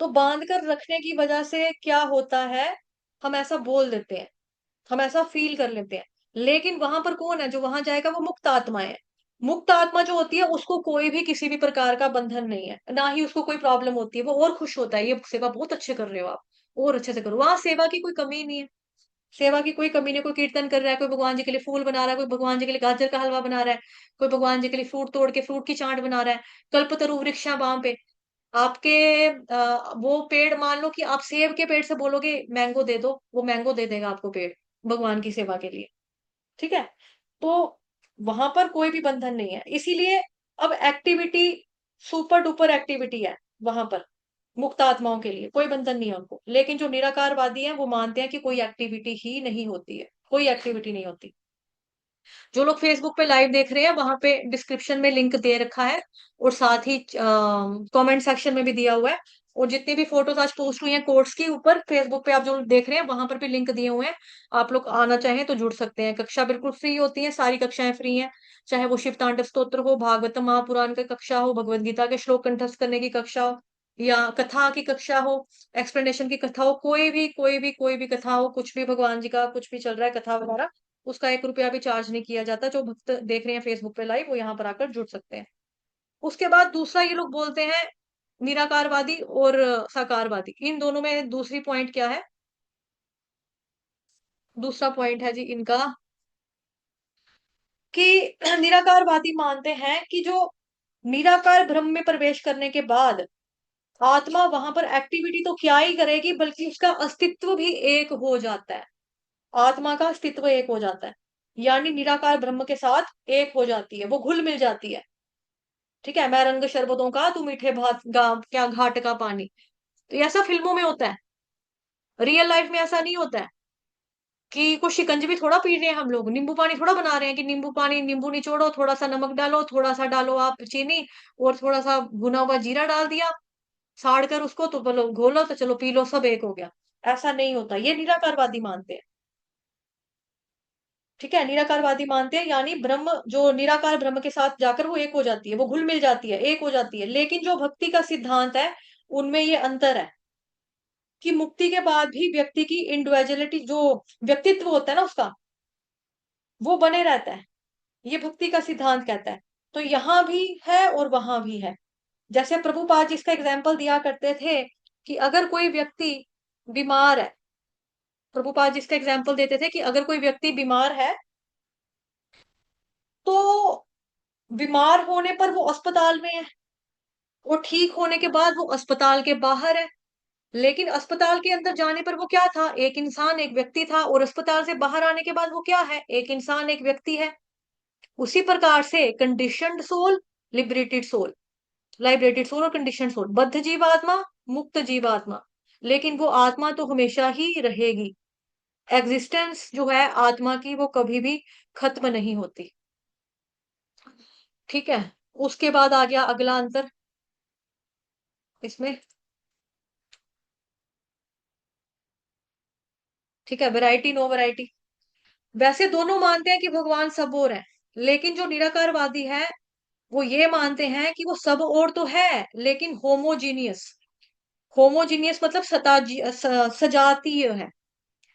तो बांध कर रखने की वजह से क्या होता है, हम ऐसा बोल देते हैं, हम ऐसा फील कर लेते हैं। लेकिन वहां पर कौन है जो वहां जाएगा, वो मुक्त आत्मा है। मुक्त आत्मा जो होती है उसको कोई भी किसी भी प्रकार का बंधन नहीं है, ना ही उसको कोई प्रॉब्लम होती है, वो और खुश होता है, ये सेवा बहुत अच्छे कर रहे हो आप, और अच्छे से करो, वहां सेवा की कोई कमी नहीं है, सेवा की कोई कमी नहीं, कोई कीर्तन कर रहा है, कोई भगवान जी के लिए फूल बना रहा है, कोई भगवान जी के लिए गाजर का हलवा बना रहा है, कोई भगवान जी के लिए फ्रूट तोड़ के फ्रूट की चाट बना रहा है, कल्पतरु वृक्षा बाम पे आपके वो पेड़, मान लो कि आप सेब के पेड़ से बोलोगे मैंगो दे दो, वो मैंगो दे देगा आपको पेड़, भगवान की सेवा के लिए। ठीक है, तो वहां पर कोई भी बंधन नहीं है, इसीलिए अब एक्टिविटी सुपर डुपर एक्टिविटी है वहां पर, मुक्त आत्माओं के लिए कोई बंधन नहीं है उनको। लेकिन जो निराकारवादी है वो मानते हैं कि कोई एक्टिविटी ही नहीं होती है, कोई एक्टिविटी नहीं होती। जो लोग फेसबुक पे लाइव देख रहे हैं, वहां पे डिस्क्रिप्शन में लिंक दे रखा है, और साथ ही कमेंट सेक्शन में भी दिया हुआ है, और जितनी भी फोटोज आज पोस्ट हुई हैं कोर्स की ऊपर फेसबुक पे आप जो देख रहे हैं वहां पर भी लिंक दिए हुए हैं, आप लोग आना चाहें तो जुड़ सकते हैं। कक्षा बिल्कुल फ्री होती है, सारी कक्षाएं फ्री हैं, चाहे वो शिव तांडव स्तोत्र हो, भागवतम महापुराण की कक्षा हो, भगवत गीता के श्लोक कंठस्थ करने की कक्षा हो, या कथा की कक्षा हो, एक्सप्लेनेशन की कथा हो, कोई भी कथा हो, कुछ भी भगवान जी का कुछ भी चल रहा है कथा वगैरह, उसका 1 रुपया भी चार्ज नहीं किया जाता। जो भक्त देख रहे हैं फेसबुक पे लाइव वो यहाँ पर आकर जुड़ सकते हैं। उसके बाद दूसरा ये लोग बोलते हैं निराकारवादी और साकारवादी, इन दोनों में दूसरी पॉइंट क्या है, दूसरा पॉइंट है जी इनका कि निराकारवादी मानते हैं कि जो निराकार ब्रह्म में प्रवेश करने के बाद आत्मा वहां पर एक्टिविटी तो क्या ही करेगी, बल्कि उसका अस्तित्व भी एक हो जाता है, आत्मा का अस्तित्व एक हो जाता है। यानी निराकार ब्रह्म के साथ एक हो जाती है, वो घुल मिल जाती है। ठीक है, मैं रंग शरबतों का तू मीठे भात क्या घाट का पानी। तो ऐसा फिल्मों में होता है, रियल लाइफ में ऐसा नहीं होता है कि कुछ शिकंजवी थोड़ा पी रहे हैं हम लोग, नींबू पानी थोड़ा बना रहे हैं कि नींबू पानी, नींबू निचोड़ो, थोड़ा सा नमक डालो, थोड़ा सा डालो आप चीनी, और थोड़ा सा भुना हुआ जीरा डाल दिया, साड़ कर उसको तो बोलो घोलो तो चलो पी लो, सब एक हो गया। ऐसा नहीं होता, ये निराकारवादी मानते हैं। ठीक है, निराकारवादी मानते हैं यानी ब्रह्म, जो निराकार ब्रह्म के साथ जाकर वो एक हो जाती है, वो घुल मिल जाती है, एक हो जाती है। लेकिन जो भक्ति का सिद्धांत है उनमें ये अंतर है कि मुक्ति के बाद भी व्यक्ति की इंडिविजुअलिटी, जो व्यक्तित्व होता है ना उसका, वो बने रहता है। ये भक्ति का सिद्धांत कहता है। तो यहाँ भी है और वहां भी है। जैसे प्रभुपाद जी इसका एग्जाम्पल दिया करते थे कि अगर कोई व्यक्ति बीमार है, प्रभुपाद जी इसका एग्जाम्पल देते थे कि अगर कोई व्यक्ति बीमार है तो बीमार होने पर वो अस्पताल में है, और ठीक होने के बाद वो अस्पताल के बाहर है। लेकिन अस्पताल के अंदर जाने पर वो क्या था, एक इंसान, एक व्यक्ति था, और अस्पताल से बाहर आने के बाद वो क्या है, एक इंसान, एक व्यक्ति है। उसी प्रकार से conditioned soul, liberated soul, liberated soul और कंडीशनड सोल, बद्ध जीवात्मा, मुक्त जीवात्मा, लेकिन वो आत्मा तो हमेशा ही रहेगी। एग्जिस्टेंस जो है आत्मा की वो कभी भी खत्म नहीं होती। ठीक है, उसके बाद आ गया अगला अंतर इसमें। ठीक है, वैरायटी नो वैरायटी। वैसे दोनों मानते हैं कि भगवान सब और है, लेकिन जो निराकारवादी है वो ये मानते हैं कि वो सब और तो है लेकिन होमोजीनियस। होमोजीनियस मतलब सजातीय है,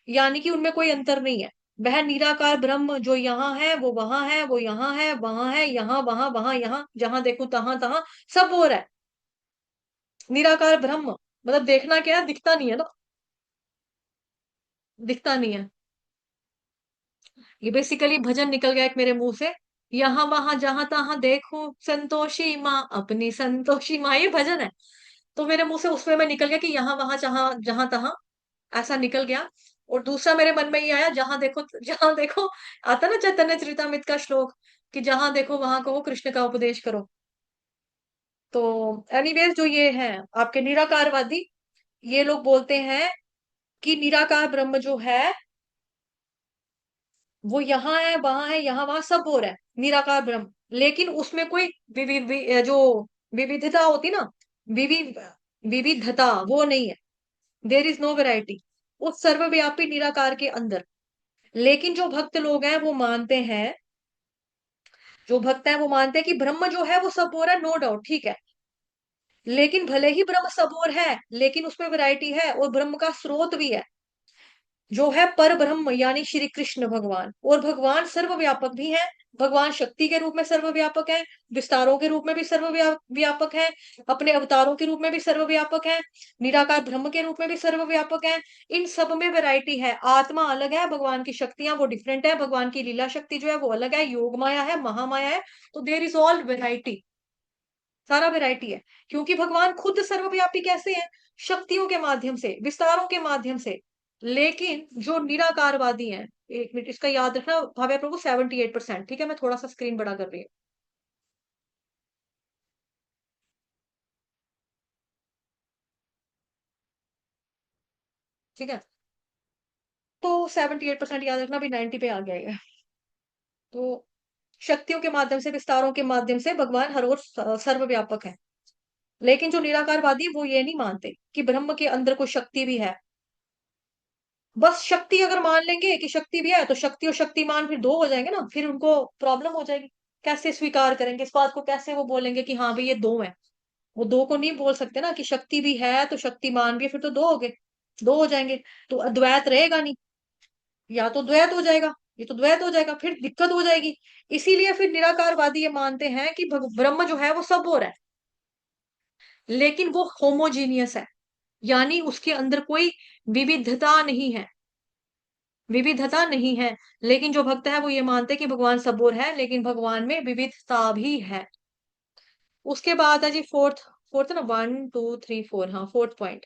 यानी कि उनमें कोई अंतर नहीं है। वह निराकार ब्रह्म जो यहाँ है वो वहां है, वो यहाँ है वहां है, यहाँ वहां वहां यहाँ, जहां देखो तहां तहां सब और है। निराकार ब्रह्म मतलब देखना क्या है, दिखता नहीं है ना, दिखता नहीं है। ये बेसिकली भजन निकल गया एक मेरे मुंह से, यहाँ वहां जहां तहां देखो संतोषी माँ अपनी संतोषी माँ, ये भजन है। तो मेरे मुंह से उसमें मैं निकल गया कि यहाँ वहां जहां जहां तहां, ऐसा निकल गया। और दूसरा मेरे मन में ये आया, जहां देखो, आता ना चैतन्य चरितमृत का श्लोक कि जहां देखो वहां कहो कृष्ण का उपदेश करो। तो एनीवेज जो ये है आपके निराकारवादी, ये लोग बोलते हैं कि निराकार ब्रह्म जो है वो यहाँ है वहां है, यहाँ वहां सब हो रहा है, निराकार ब्रह्म। लेकिन उसमें कोई जो विविधता होती ना, विवि विविधता वो नहीं है। देर इज नो वेराइटी उस सर्वव्यापी निराकार के अंदर। लेकिन जो भक्त लोग हैं वो मानते हैं, जो भक्त हैं वो मानते हैं कि ब्रह्म जो है वो सब हो रहा है, नो डाउट, ठीक है। लेकिन भले ही ब्रह्म सब और है लेकिन उसमें वैरायटी है, और ब्रह्म का स्रोत भी है जो है पर ब्रह्म यानी श्री कृष्ण भगवान। और भगवान सर्वव्यापक भी है, भगवान शक्ति के रूप में सर्वव्यापक है, विस्तारों के रूप में भी सर्वव्यापक है, अपने अवतारों के रूप में भी सर्वव्यापक है, निराकार ब्रह्म के रूप में भी सर्वव्यापक है। इन सब में वैरायटी है। आत्मा अलग है, भगवान की शक्तियां वो डिफरेंट है, भगवान की लीला शक्ति जो है वो अलग है, योग माया है, महामाया है। तो देर इज ऑल वेराइटी, सारा वैरायटी है। क्योंकि भगवान खुद सर्वव्यापी कैसे है, शक्तियों के माध्यम से, विस्तारों के माध्यम से। लेकिन जो निराकारवादी हैं, एक मिनट इसका याद रखना, भाव्य प्रभु 78%। ठीक है, मैं थोड़ा सा स्क्रीन बड़ा कर रही हूँ। ठीक है, तो 78% याद रखना, अभी 90 पे आ गया है। तो शक्तियों के माध्यम से, विस्तारों के माध्यम से भगवान हर ओर सर्वव्यापक है। लेकिन जो निराकारवादी वो ये नहीं मानते कि ब्रह्म के अंदर कोई शक्ति भी है। बस शक्ति अगर मान लेंगे कि शक्ति भी है तो शक्ति और शक्तिमान फिर दो हो जाएंगे ना, फिर उनको प्रॉब्लम हो जाएगी। कैसे स्वीकार करेंगे इस बात को, कैसे वो बोलेंगे कि हाँ भाई ये दो है। वो दो को नहीं बोल सकते ना कि शक्ति भी है तो शक्तिमान भी है, फिर तो दो हो गए, दो हो जाएंगे। तो अद्वैत रहेगा नहीं, या तो द्वैत हो जाएगा, ये तो द्वैत हो जाएगा, फिर दिक्कत हो जाएगी। इसीलिए फिर निराकारवादी ये मानते हैं कि ब्रह्म जो है वो सब हो रहा है लेकिन वो होमोजीनियस है, यानी उसके अंदर कोई विविधता नहीं है, विविधता नहीं है। लेकिन जो भक्त है वो ये मानते हैं कि भगवान सब और है लेकिन भगवान में विविधता भी है। उसके बाद है जी फोर्थ, फोर्थ ना, 1 2 3 4, हाँ फोर्थ पॉइंट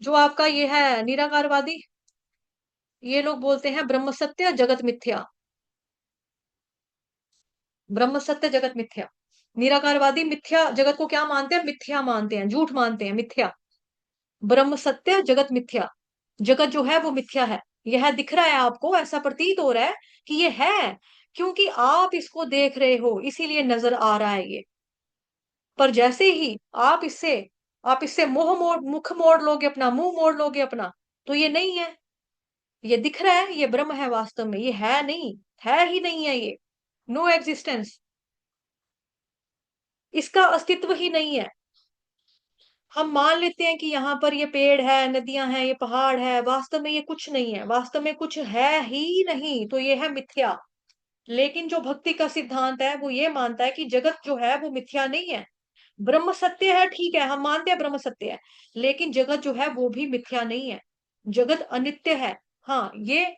जो आपका ये है निराकारवादी, ये लोग बोलते हैं ब्रह्म सत्य जगत मिथ्या। ब्रह्म सत्य जगत मिथ्या। निराकारवादी मिथ्या जगत को क्या मानते हैं? मिथ्या मानते हैं, झूठ मानते हैं, मिथ्या। ब्रह्म सत्य जगत मिथ्या। जगत जो है वो मिथ्या है। यह दिख रहा है आपको, ऐसा प्रतीत हो रहा है कि ये है, क्योंकि आप इसको देख रहे हो इसीलिए नजर आ रहा है ये। पर जैसे ही आप इससे मुख मोड़ लोगे अपना, मुंह मोड़ लोगे अपना, तो ये नहीं है। ये दिख रहा है, ये ब्रह्म है, वास्तव में ये है नहीं, है ही नहीं है ये। नो एग्जिस्टेंस, इसका अस्तित्व ही नहीं है। हम मान लेते हैं कि यहाँ पर ये पेड़ है, नदियां हैं, ये पहाड़ है, वास्तव में ये कुछ नहीं है, वास्तव में कुछ है ही नहीं, तो ये है मिथ्या। लेकिन जो भक्ति का सिद्धांत है वो ये मानता है कि जगत जो है वो मिथ्या नहीं है, ब्रह्म सत्य है। ठीक है, हम मानते हैं ब्रह्म सत्य है, लेकिन जगत जो है वो भी मिथ्या नहीं है। जगत अनित्य है। हाँ, ये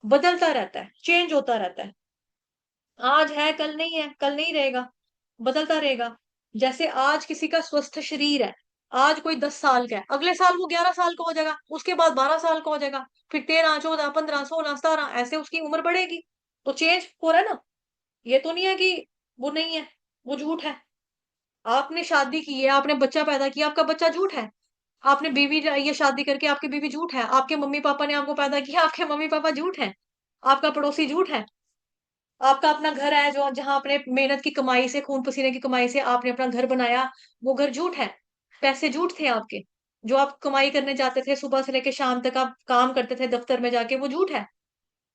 बदलता रहता है, चेंज होता रहता है। आज है, कल नहीं रहेगा, बदलता रहेगा। जैसे आज किसी का स्वस्थ शरीर है, आज कोई 10 साल का है, अगले साल वो 11 साल का हो जाएगा, उसके बाद 12 साल का हो जाएगा, फिर 13, 14, 15, 16, 17, ऐसे उसकी उम्र बढ़ेगी। तो चेंज हो रहा है ना। ये तो नहीं है कि वो नहीं है, वो झूठ है। आपने शादी की है, आपने बच्चा पैदा किया, आपका बच्चा झूठ है। आपने बीवी, ये शादी करके आपकी बीवी झूठ है। आपके मम्मी पापा ने आपको पैदा किया, आपके मम्मी पापा झूठ है। आपका पड़ोसी झूठ है। आपका अपना घर है, जो जहां अपने मेहनत की कमाई से, खून पसीने की कमाई से आपने अपना घर बनाया, वो घर झूठ है। पैसे झूठ थे आपके, जो आप कमाई करने जाते थे, सुबह से लेकर शाम तक आप काम करते थे दफ्तर में जाके, वो झूठ है।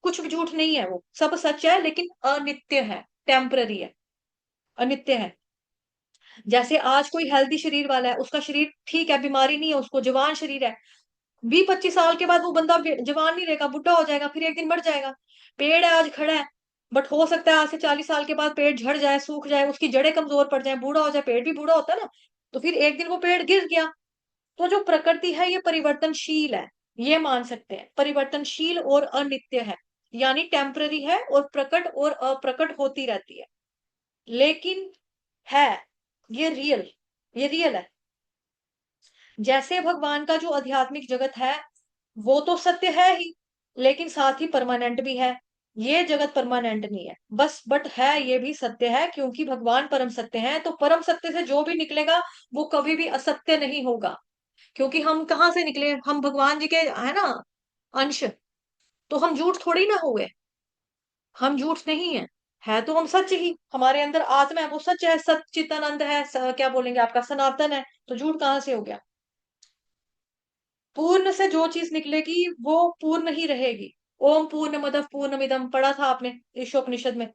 कुछ भी झूठ नहीं है, वो सब सच है, लेकिन अनित्य है, टेम्पररी है, अनित्य है। जैसे आज कोई हेल्दी शरीर वाला है, उसका शरीर ठीक है, बीमारी नहीं है उसको, जवान शरीर है, 20-25 साल के बाद वो बंदा जवान नहीं रहेगा, बुढ़ा हो जाएगा, फिर एक दिन मर जाएगा। पेड़ है, आज खड़ा है, बट हो सकता है आज से 40 साल के बाद पेड़ झड़ जाए, सूख जाए, उसकी जड़ें कमजोर पड़ जाए, बूढ़ा हो जाए। पेड़ भी बूढ़ा होता है ना, तो फिर एक दिन वो पेड़ गिर गया। तो जो प्रकृति है ये परिवर्तनशील है, ये मान सकते हैं, परिवर्तनशील और अनित्य है, यानी टेम्पररी है, और प्रकट और अप्रकट होती रहती है। लेकिन है, ये रियल, ये रियल है। जैसे भगवान का जो आध्यात्मिक जगत है वो तो सत्य है ही, लेकिन साथ ही परमानेंट भी है। ये जगत परमानेंट नहीं है बस, बट है, ये भी सत्य है, क्योंकि भगवान परम सत्य है। तो परम सत्य से जो भी निकलेगा वो कभी भी असत्य नहीं होगा, क्योंकि हम कहाँ से निकले? हम भगवान जी के है ना अंश, तो हम झूठ थोड़ी ना हुए। हम झूठ नहीं है तो हम सच ही, हमारे अंदर आत्मा है वो सच है, सच्चिदानंद है, क्या बोलेंगे आपका सनातन है, तो झूठ कहाँ से हो गया? पूर्ण से जो चीज निकलेगी वो पूर्ण ही रहेगी। ओम पूर्णमदः पूर्णमिदम पढ़ा था आपने ईशोपनिषद में,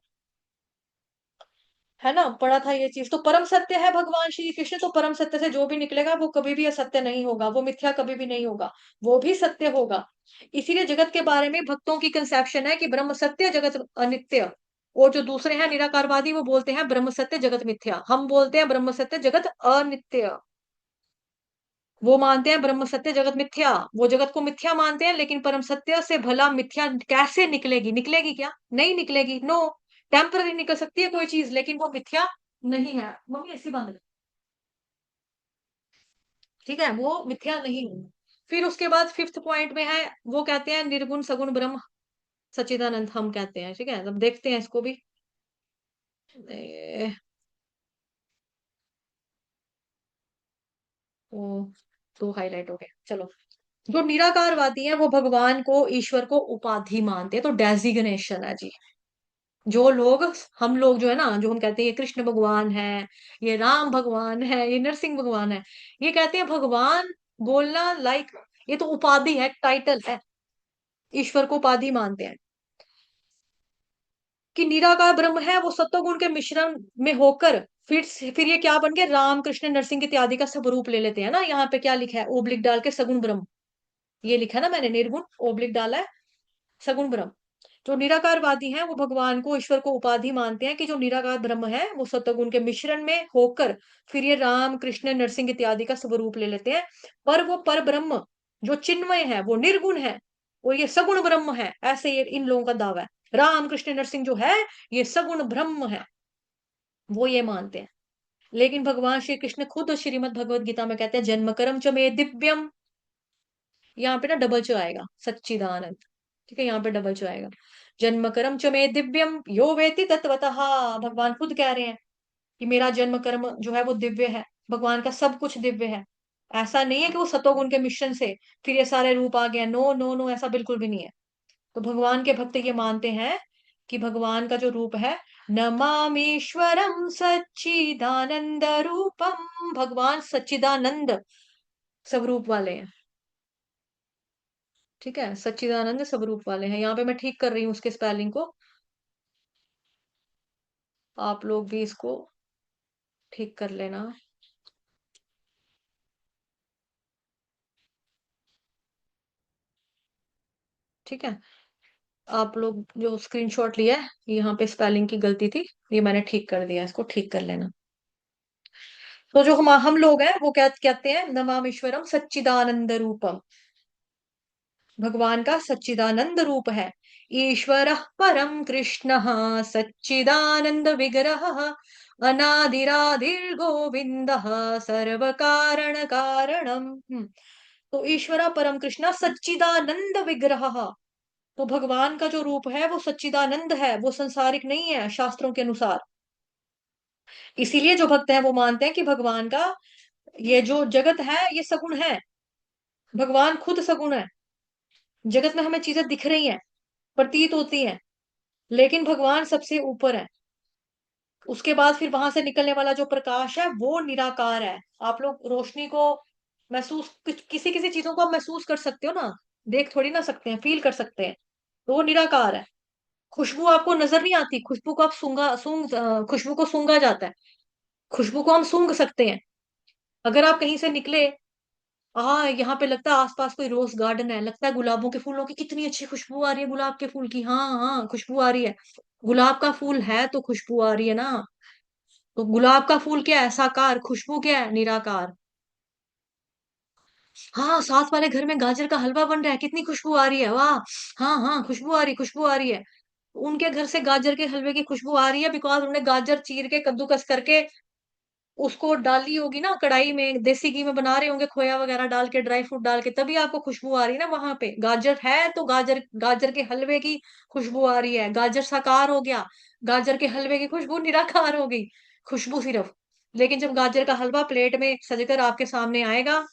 है ना, पढ़ा था ये चीज। तो परम सत्य है भगवान श्री कृष्ण, तो परम सत्य से जो भी निकलेगा वो कभी भी असत्य नहीं होगा, वो मिथ्या कभी भी नहीं होगा, वो भी सत्य होगा। इसीलिए जगत के बारे में भक्तों की कंसेप्शन है कि ब्रह्म सत्य जगत अनित्य। और जो दूसरे हैं निराकारवादी, वो बोलते हैं ब्रह्म सत्य जगत मिथ्या। हम बोलते हैं ब्रह्म सत्य जगत अनित्य। वो मानते हैं ब्रह्म सत्य जगत मिथ्या, वो जगत को मिथ्या मानते हैं, लेकिन परम सत्य से भला मिथ्या कैसे निकलेगी? निकलेगी क्या? नहीं निकलेगी, नो। टेम्पररी निकल सकती है कोई चीज, लेकिन वो मिथ्या नहीं है। मम्मी ऐसी बंद कर। ठीक है, वो मिथ्या नहीं है। फिर उसके बाद फिफ्थ पॉइंट में है, वो कहते हैं निर्गुण सगुण ब्रह्म सच्चिदानंद, हम कहते हैं। ठीक है, अब देखते हैं इसको भी। ओ, तो हाईलाइट हो गया, चलो। जो निराकारवादी है वो भगवान को, ईश्वर को उपाधि मानते हैं, तो डेजिग्नेशन है जी। जो लोग, हम लोग जो है ना, जो हम कहते हैं ये कृष्ण भगवान है, ये राम भगवान है, ये नरसिंह भगवान है, ये कहते हैं भगवान बोलना लाइक, ये तो उपाधि है, टाइटल है। ईश्वर को उपाधि मानते हैं कि निराकार ब्रह्म है, वो सत्वगुण के मिश्रण में होकर फिर ये क्या बन गए? राम कृष्ण नरसिंह इत्यादि का स्वरूप ले लेते हैं ना। यहाँ पे क्या लिखा है? ओब्लिक डाल के सगुण ब्रह्म, ये लिखा है ना मैंने, निर्गुण ओब्लिक डाला है, सगुण ब्रह्म। जो निराकारवादी हैं वो भगवान को, ईश्वर को उपाधि मानते हैं कि जो निराकार ब्रह्म है वो सत्वगुण के मिश्रण में होकर फिर ये राम कृष्ण नरसिंह इत्यादि का स्वरूप ले लेते हैं। पर वो पर ब्रह्म जो चिन्मय है वो निर्गुण है, और ये सगुण ब्रह्म है, ऐसे ये इन लोगों का दावा है। राम कृष्ण नरसिंह जो है ये सगुण ब्रह्म है, वो ये मानते हैं। लेकिन भगवान श्री कृष्ण खुद श्रीमद् भगवत गीता में कहते हैं जन्म कर्म च मे दिव्यम, यहाँ पे ना डबल च आएगा, सच्चिदानंद। ठीक है, यहाँ पे डबल जो आएगा। जन्म कर्म च मे दिव्यम यो वेति तत्वतः, भगवान खुद कह रहे हैं कि मेरा जन्म कर्म जो है वो दिव्य है, भगवान का सब कुछ दिव्य है। ऐसा नहीं है कि वो सतोगुण के मिश्रण से फिर ये सारे रूप आ गए, नो नो नो, ऐसा बिल्कुल भी नहीं है। तो भगवान के भक्त ये मानते हैं कि भगवान का जो रूप है, नमामीश्वरम सच्चिदानंद रूपम, भगवान सच्चिदानंद स्वरूप वाले हैं। ठीक है, सच्चिदानंद स्वरूप वाले हैं। यहाँ पे मैं ठीक कर रही हूँ उसके स्पेलिंग को, आप लोग भी इसको ठीक कर लेना। ठीक है, आप लोग जो स्क्रीनशॉट लिया है, यहाँ पे स्पेलिंग की गलती थी, ये मैंने ठीक कर दिया, इसको ठीक कर लेना। तो जो हम लोग हैं वो क्या कहते हैं, नमामीश्वरम सच्चिदानंद रूपम, भगवान का सच्चिदानंद रूप है। ईश्वर परम कृष्ण सच्चिदानंद विग्रह, अनादिरादिर गोविंद सर्व कारण कारणम। तो ईश्वर परम कृष्ण सच्चिदानंद विग्रह, तो भगवान का जो रूप है वो सच्चिदानंद है, वो संसारिक नहीं है शास्त्रों के अनुसार। इसीलिए जो भक्त हैं वो मानते हैं कि भगवान का ये जो जगत है ये सगुण है, भगवान खुद सगुण है। जगत में हमें चीजें दिख रही हैं, प्रतीत होती हैं, लेकिन भगवान सबसे ऊपर है। उसके बाद फिर वहां से निकलने वाला जो प्रकाश है वो निराकार है। आप लोग रोशनी को महसूस, किसी किसी चीजों को आप महसूस कर सकते हो ना, देख थोड़ी ना सकते हैं, फील कर सकते हैं, तो वो निराकार है। खुशबू आपको नजर नहीं आती, खुशबू को आप खुशबू को सूंघा जाता है, खुशबू को हम सूंघ सकते हैं। अगर आप कहीं से निकले, हाँ यहाँ पे लगता है आसपास कोई रोज गार्डन है, लगता है गुलाबों के फूलों की कितनी अच्छी खुशबू आ रही है, गुलाब के फूल की, हाँ हाँ खुशबू आ रही है। गुलाब का फूल है तो खुशबू आ रही है ना। तो गुलाब का फूल क्या है, साकार, खुशबू क्या है, निराकार। हाँ, साथ वाले घर में गाजर का हलवा बन रहा है, कितनी खुशबू आ रही है, वाह। हाँ हाँ, खुशबू आ रही, खुशबू आ रही है। उनके घर से गाजर के हलवे की खुशबू आ रही है, बिकॉज उन्होंने गाजर चीर के कद्दूकस करके उसको डाली होगी ना कढ़ाई में, देसी घी में बना रहे होंगे, खोया वगैरह डाल के, ड्राई फ्रूट डाल के, तभी आपको खुशबू आ रही है ना। वहां पे गाजर है तो गाजर, गाजर के हलवे की खुशबू आ रही है। गाजर साकार हो गया, गाजर के हलवे की खुशबू निराकार हो गई, खुशबू सिर्फ। लेकिन जब गाजर का हलवा प्लेट में सजकर आपके सामने आएगा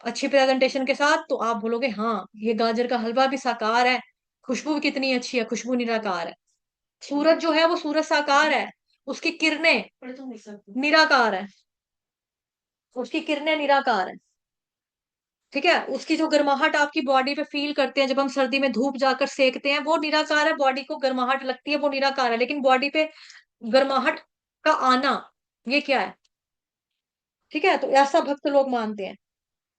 अच्छी प्रेजेंटेशन के साथ, तो आप बोलोगे हाँ ये गाजर का हलवा भी साकार है, खुशबू भी कितनी अच्छी है, खुशबू निराकार है। सूरज जो है वो सूरज साकार है, उसकी किरणें निराकार है, उसकी किरणें निराकार है। ठीक है, उसकी जो गर्माहट आपकी बॉडी पे फील करते हैं, जब हम सर्दी में धूप जाकर सेकते हैं, वो निराकार है, बॉडी को गर्माहट लगती है, वो निराकार है। लेकिन बॉडी पे गर्माहट का आना, ये क्या है। ठीक है, तो ऐसा भक्त लोग मानते हैं।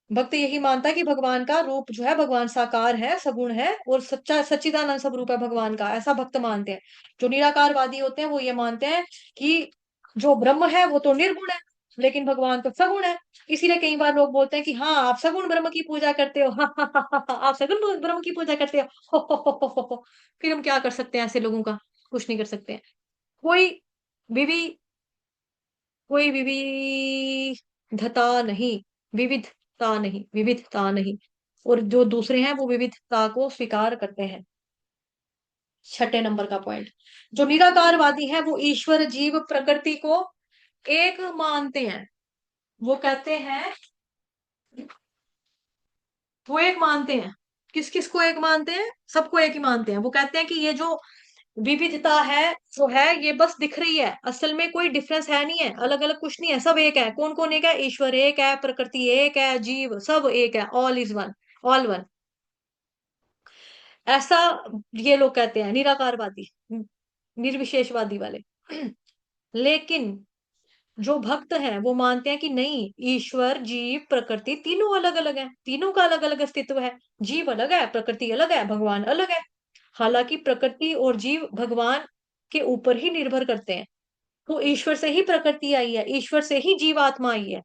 भक्त यही मानता है कि भगवान का रूप जो है, भगवान साकार है, सगुण है, और सच्चा सच्चिदानंद स्वरूप है भगवान का, ऐसा भक्त मानते हैं। जो निराकारवादी होते हैं वो ये मानते हैं कि जो ब्रह्म है वो तो निर्गुण है, लेकिन भगवान तो सगुण है। इसीलिए कई बार लोग बोलते हैं कि हाँ आप सगुण ब्रह्म की पूजा करते हो, आप सगुण ब्रह्म की पूजा करते हो, हो। फिर हम क्या कर सकते हैं ऐसे लोगों का, कुछ नहीं कर सकते हैं। कोई विवि कोई विविधता नहीं, विविधता नहीं, विविधता नहीं। और जो दूसरे हैं वो विविधता को स्वीकार करते हैं। छठे नंबर का पॉइंट, जो निराकारवादी है वो ईश्वर जीव प्रकृति को एक मानते हैं। वो कहते हैं, वो एक मानते हैं, किस किस को एक मानते हैं, सबको एक ही मानते हैं। वो कहते हैं कि ये जो विविधता है जो है ये बस दिख रही है, असल में कोई डिफरेंस है नहीं है, अलग अलग कुछ नहीं है, सब एक है। कौन कौन एक है, ईश्वर एक है, प्रकृति एक है, जीव सब एक है, all is one, all one. ऐसा ये लोग कहते हैं निराकारवादी, निर्विशेषवादी वाले। लेकिन जो भक्त हैं वो मानते हैं कि नहीं, ईश्वर जीव प्रकृति तीनों अलग अलग हैं, तीनों का अलग अलग अस्तित्व है। जीव अलग है, प्रकृति अलग है, भगवान अलग है। हालांकि प्रकृति और जीव भगवान के ऊपर ही निर्भर करते हैं। तो ईश्वर से ही प्रकृति आई है, ईश्वर से ही जीवात्मा आई है,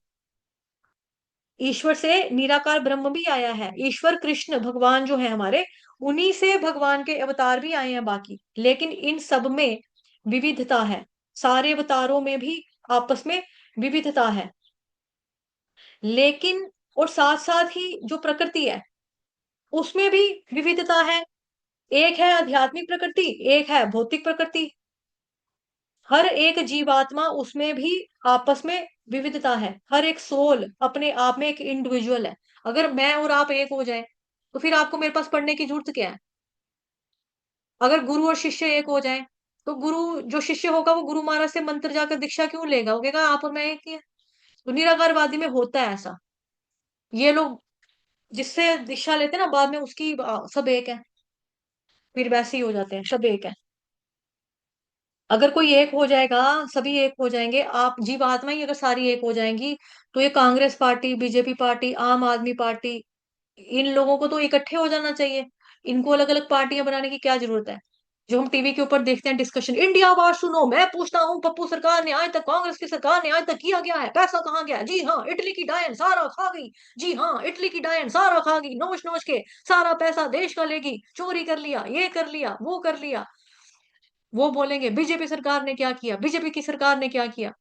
ईश्वर से निराकार ब्रह्म भी आया है। ईश्वर कृष्ण भगवान जो है हमारे, उन्हीं से भगवान के अवतार भी आए हैं बाकी। लेकिन इन सब में विविधता है, सारे अवतारों में भी आपस में विविधता है। लेकिन और साथ साथ ही जो प्रकृति है, उसमें भी विविधता है। एक है आध्यात्मिक प्रकृति, एक है भौतिक प्रकृति। हर एक जीवात्मा उसमें भी आपस में विविधता है। हर एक सोल अपने आप में एक इंडिविजुअल है। अगर मैं और आप एक हो जाए तो फिर आपको मेरे पास पढ़ने की जरूरत क्या है? अगर गुरु और शिष्य एक हो जाए तो गुरु जो शिष्य होगा वो गुरु महाराज से मंत्र जाकर दीक्षा क्यों लेगा? वो कहेगा आप और मैं एक ही है। तो निराकारवादी में होता है ऐसा। ये लोग जिससे दीक्षा लेते हैं ना बाद में उसकी सब एक है, फिर वैसे ही हो जाते हैं, सब एक है। अगर कोई एक हो जाएगा, सभी एक हो जाएंगे, आप जीवात्मा ही अगर सारी एक हो जाएंगी, तो ये कांग्रेस पार्टी, बीजेपी पार्टी, आम आदमी पार्टी, इन लोगों को तो इकट्ठे हो जाना चाहिए। इनको अलग अलग पार्टियां बनाने की क्या जरूरत है? जो हम टीवी के ऊपर देखते हैं डिस्कशन, इंडिया आवाज सुनो, मैं पूछता हूँ पप्पू सरकार ने आज तक, कांग्रेस की सरकार ने आज तक किया गया है? पैसा कहाँ गया? जी हाँ, इटली की डायन सारा खा गई। जी हाँ, इटली की डायन सारा खा गई, नोच नोच के सारा पैसा देश का लेगी, चोरी कर लिया, ये कर लिया, वो कर लिया। वो बोलेंगे बीजेपी सरकार ने क्या किया, बीजेपी की सरकार ने क्या किया।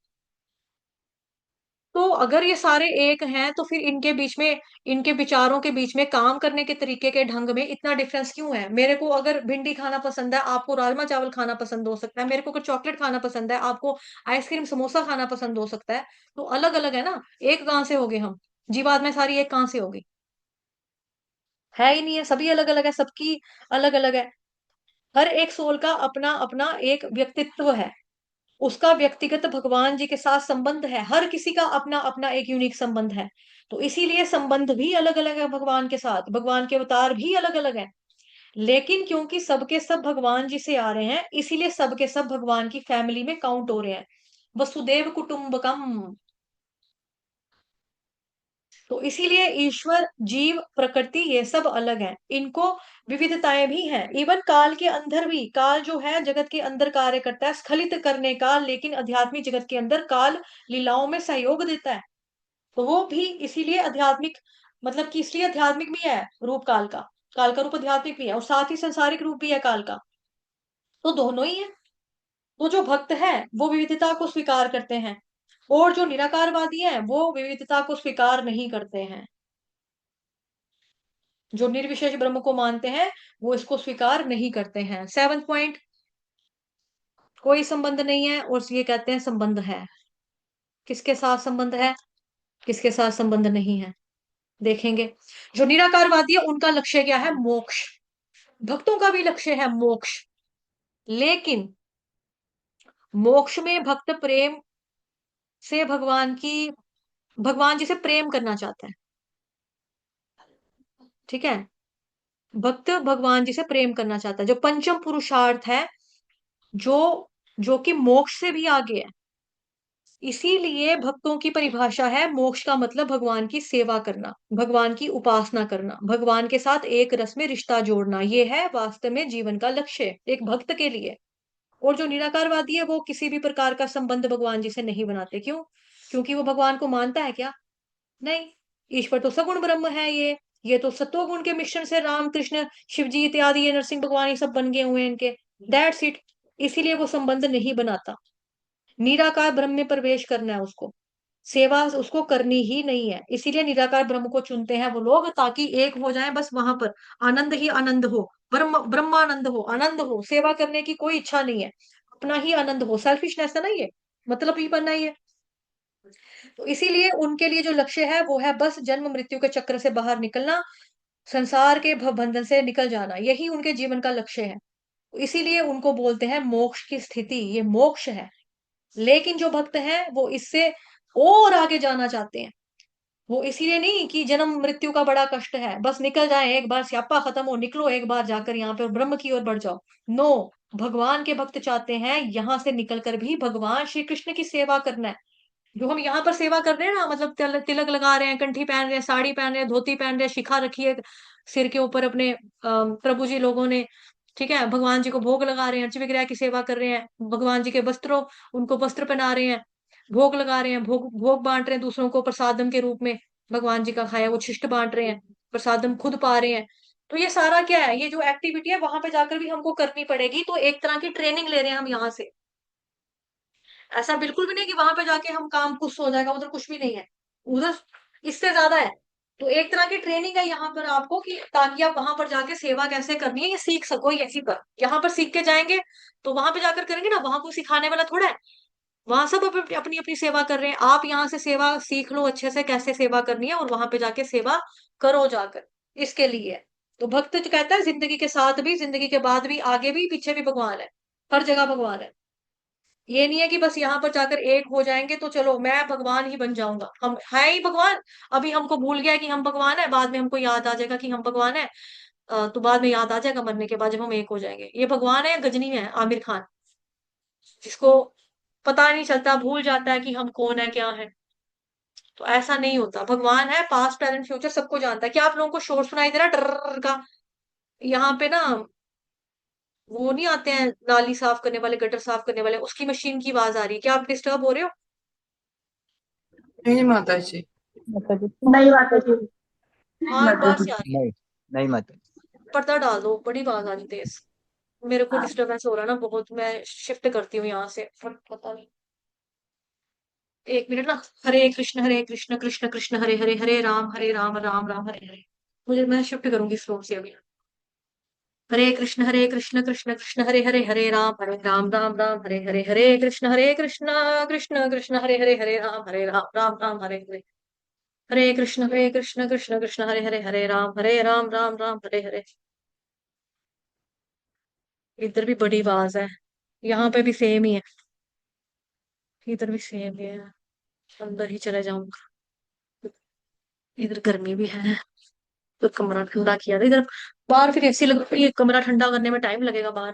तो अगर ये सारे एक हैं तो फिर इनके बीच में, इनके विचारों के बीच में, काम करने के तरीके के ढंग में इतना डिफरेंस क्यों है? मेरे को अगर भिंडी खाना पसंद है, आपको राजमा चावल खाना पसंद हो सकता है। मेरे को अगर चॉकलेट खाना पसंद है, आपको आइसक्रीम समोसा खाना पसंद हो सकता है। तो अलग अलग है ना। एक कहाँ से हो गए हम? जीवात्मा सारी एक कहाँ से होगी? है ही नहीं है, सभी अलग अलग है, सबकी अलग अलग है। हर एक सोल का अपना अपना एक व्यक्तित्व है। उसका व्यक्तिगत भगवान जी के साथ संबंध है। हर किसी का अपना अपना एक यूनिक संबंध है। तो इसीलिए संबंध भी अलग अलग है भगवान के साथ, भगवान के अवतार भी अलग अलग है। लेकिन क्योंकि सबके सब भगवान जी से आ रहे हैं, इसीलिए सबके सब भगवान की फैमिली में काउंट हो रहे हैं। वसुदेव कुटुंबकम। तो इसीलिए ईश्वर, जीव, प्रकृति ये सब अलग है। इनको विविधताएं भी हैं। इवन काल के अंदर भी, काल जो है जगत के अंदर कार्य करता है स्खलित करने का, लेकिन आध्यात्मिक जगत के अंदर काल लीलाओं में सहयोग देता है। तो वो भी इसीलिए आध्यात्मिक, मतलब कि इसलिए आध्यात्मिक भी है रूप काल का। काल का रूप आध्यात्मिक भी है और साथ ही संसारिक रूप भी है काल का। तो दोनों ही है। तो जो भक्त है वो विविधता को स्वीकार करते हैं, और जो निराकारवादी है वो विविधता को स्वीकार नहीं करते हैं। जो निर्विशेष ब्रह्म को मानते हैं वो इसको स्वीकार नहीं करते हैं। 7th पॉइंट, कोई संबंध नहीं है और ये कहते हैं संबंध है। किसके साथ संबंध है, किसके साथ संबंध नहीं है, देखेंगे। जो निराकारवादी है उनका लक्ष्य क्या है? मोक्ष। भक्तों का भी लक्ष्य है मोक्ष। लेकिन मोक्ष में भक्त प्रेम से भगवान जी से प्रेम करना चाहता है। ठीक है, भक्त भगवान जी से प्रेम करना चाहता है। जो पंचम पुरुषार्थ है, जो जो कि मोक्ष से भी आगे है। इसीलिए भक्तों की परिभाषा है, मोक्ष का मतलब भगवान की सेवा करना, भगवान की उपासना करना, भगवान के साथ एक रस में रिश्ता जोड़ना। ये है वास्तव में जीवन का लक्ष्य एक भक्त के लिए। और जो निराकारवादी है वो किसी भी प्रकार का संबंध भगवान जी से नहीं बनाते। क्यों? क्योंकि वो भगवान को मानता है क्या? नहीं। ईश्वर तो सगुण ब्रह्म है। ये तो सत्वगुण के मिश्रण से राम कृष्ण शिव जी इत्यादि ये नरसिंह भगवान ये सब बन गए हुए हैं इनके। That's it. इसीलिए वो संबंध नहीं बनाता। निराकार ब्रह्म में प्रवेश करना है उसको, सेवा उसको करनी ही नहीं है। इसीलिए निराकार ब्रह्म को चुनते हैं वो लोग, ताकि एक हो जाए बस वहां पर। आनंद ही आनंद हो, ब्रह्मानंद हो, आनंद हो, सेवा करने की कोई इच्छा नहीं है, अपना ही आनंद हो। सेल्फिशनेस है ना ये, मतलब ही बनना ही है। तो इसीलिए उनके लिए जो लक्ष्य है वो है बस जन्म मृत्यु के चक्र से बाहर निकलना, संसार के बंधन से निकल जाना, यही उनके जीवन का लक्ष्य है। इसीलिए उनको बोलते हैं मोक्ष की स्थिति, ये मोक्ष है। लेकिन जो भक्त हैं वो इससे और आगे जाना चाहते हैं। वो इसीलिए नहीं कि जन्म मृत्यु का बड़ा कष्ट है, बस निकल जाए एक बार, स्यापा खत्म हो, निकलो एक बार जाकर यहाँ पे और ब्रह्म की ओर बढ़ जाओ। नो, भगवान के भक्त चाहते हैं यहाँ से निकलकर भी भगवान श्री कृष्ण की सेवा करना है। जो हम यहाँ पर सेवा कर रहे हैं ना, मतलब तिलक लगा रहे हैं, कंठी पहन रहे हैं, साड़ी पहन रहे हैं, धोती पहन रहे हैं, शिखा रखी है सिर के ऊपर अपने, प्रभु जी लोगों ने, ठीक है, भगवान जी को भोग लगा रहे हैं, अर्च विग्रह की सेवा कर रहे हैं, भगवान जी के वस्त्रों, उनको वस्त्र पहना रहे हैं, भोग लगा रहे हैं, भोग भोग बांट रहे हैं दूसरों को प्रसादम के रूप में, भगवान जी का खाया वो शिष्ट बांट रहे हैं, प्रसादम खुद पा रहे हैं। तो ये सारा क्या है? ये जो एक्टिविटी है वहां पे जाकर भी हमको करनी पड़ेगी। तो एक तरह की ट्रेनिंग ले रहे हैं हम यहाँ से। ऐसा बिल्कुल भी नहीं कि वहां पे जाके हम काम खुश हो जाएगा, उधर कुछ भी नहीं है। उधर इससे ज्यादा है। तो एक तरह की ट्रेनिंग है यहाँ पर आपको, कि ताकि आप वहां पर जाके सेवा कैसे करनी है ये सीख सको। ऐसी पर यहाँ पर सीख के जाएंगे तो वहां पे जाकर करेंगे ना, वहां कोई सिखाने वाला थोड़ा है। वहां सब अपनी अपनी सेवा कर रहे हैं। आप यहाँ से सेवा सीख लो अच्छे से, कैसे सेवा करनी है, और वहां पे जाके सेवा करो जाकर। इसके लिए है। तो भक्त जो कहता है जिंदगी के साथ भी, जिंदगी के बाद भी, आगे भी, पीछे भी भगवान है। हर जगह भगवान है। ये नहीं है कि बस यहाँ पर जाकर एक हो जाएंगे तो चलो मैं भगवान ही बन जाऊंगा, हम है ही भगवान। अभी हमको भूल गया कि हम भगवान है, बाद में हमको याद आ जाएगा कि हम भगवान है। तो बाद में याद आ जाएगा मरने के बाद, जब हम एक हो जाएंगे। ये भगवान है, गजनी है आमिर खान, जिसको पता नहीं चलता, भूल जाता है कि हम कौन है क्या है। तो ऐसा नहीं होता, भगवान है, पास्ट प्रेजेंट फ्यूचर सबको जानता है। क्या आप लोगों को शोर सुनाई दे रहा है डर का? यहाँ पे ना वो नहीं आते हैं नाली साफ करने वाले, गटर साफ करने वाले, उसकी मशीन की आवाज आ रही है। क्या आप डिस्टर्ब हो रहे हो? नहीं माता जी। माता जी। नहीं माता जी। हाँ बात से आ रही है। नहीं, नहीं माता जी। पर्दा डाल दो, बड़ी आवाज आ रही तेज। मेरे को डिस्टरबेंस हो रहा है ना बहुत, मैं शिफ्ट करती हूँ यहाँ से, पता नहीं। एक मिनट ना। हरे कृष्ण कृष्ण कृष्ण हरे हरे, हरे राम राम राम हरे हरे। मुझे, मैं शिफ्ट करूंगी इस फ्लोर से अभी। हरे कृष्ण कृष्ण कृष्ण हरे हरे, हरे राम राम राम हरे हरे। हरे कृष्ण कृष्ण कृष्ण हरे राम राम हरे हरे। हरे कृष्ण कृष्ण कृष्ण हरे राम राम राम हरे हरे। इधर भी बड़ी आवाज है। यहाँ पे भी सेम ही है। इधर भी सेम ही है। अंदर ही चले जाऊंगा। इधर गर्मी भी है। तो कमरा ठंडा किया था इधर। बाहर फिर एसी लग रही है, कमरा ठंडा करने में टाइम लगेगा बाहर।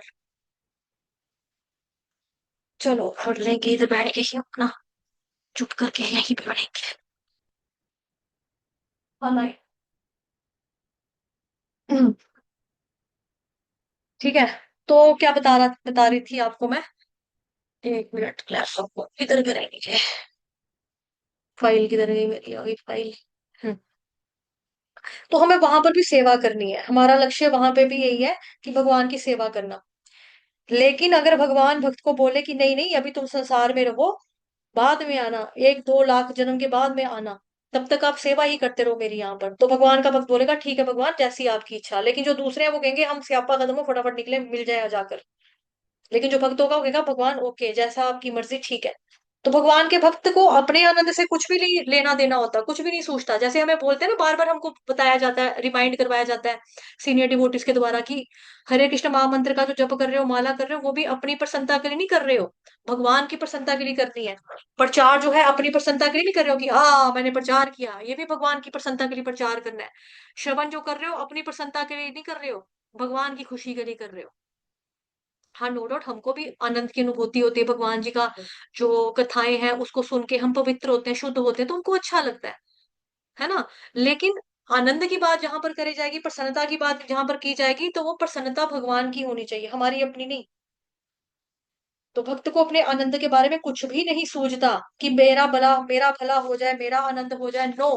चलो पढ़ लेंगे, इधर बैठ के ही अपना चुप करके यहीं पे पढ़ेंगे। ऑनलाइन। ठीक है। तो क्या बता रही थी आपको मैं। एक मिनट, लैपटॉप को इधर करेंगे। फाइल किधर गई मेरी, आ गई फाइल। हम्म। तो हमें वहां पर भी सेवा करनी है, हमारा लक्ष्य वहां पे भी यही है कि भगवान की सेवा करना। लेकिन अगर भगवान भक्त को बोले कि नहीं नहीं अभी तुम संसार में रहो, बाद में आना, 1-2 लाख जन्म के बाद में आना, तब तक आप सेवा ही करते रहो मेरी यहाँ पर। तो भगवान का भक्त बोलेगा ठीक है भगवान, जैसी आपकी इच्छा। लेकिन जो दूसरे हैं वो कहेंगे हम स्यापा कदम हो, फटाफट निकले, मिल जाए जाकर। लेकिन जो भक्त होगा वो कहेगा भगवान ओके, जैसा आपकी मर्जी, ठीक है। तो भगवान के भक्त को अपने आनंद से कुछ भी नहीं लेना देना होता, कुछ भी नहीं सोचता। जैसे हमें बोलते हैं ना, बार बार हमको बताया जाता है, रिमाइंड करवाया जाता है सीनियर डिवोटिस के द्वारा कि हरे कृष्ण महामंत्र का जो जप कर रहे हो, माला कर रहे हो, वो भी अपनी प्रसन्नता के लिए नहीं कर रहे हो, भगवान की प्रसन्नता के लिए करनी है। प्रचार जो है अपनी प्रसन्नता के लिए नहीं कर रहे हो कि मैंने प्रचार किया, ये भी भगवान की प्रसन्नता के लिए प्रचार करना है। श्रवण जो कर रहे हो अपनी प्रसन्नता के लिए नहीं कर रहे हो, भगवान की खुशी के लिए कर रहे हो। हाँ नो डाउट हमको भी आनंद की अनुभूति होती है, भगवान जी का जो कथाएं हैं उसको सुन के हम पवित्र होते हैं, शुद्ध होते हैं, तो हमको अच्छा लगता है ना। लेकिन आनंद की बात जहां पर करी जाएगी, प्रसन्नता की बात जहां पर की जाएगी, तो वो प्रसन्नता भगवान की होनी चाहिए, हमारी अपनी नहीं। तो भक्त को अपने आनंद के बारे में कुछ भी नहीं सूझता कि मेरा भला हो जाए, मेरा आनंद हो जाए, नो।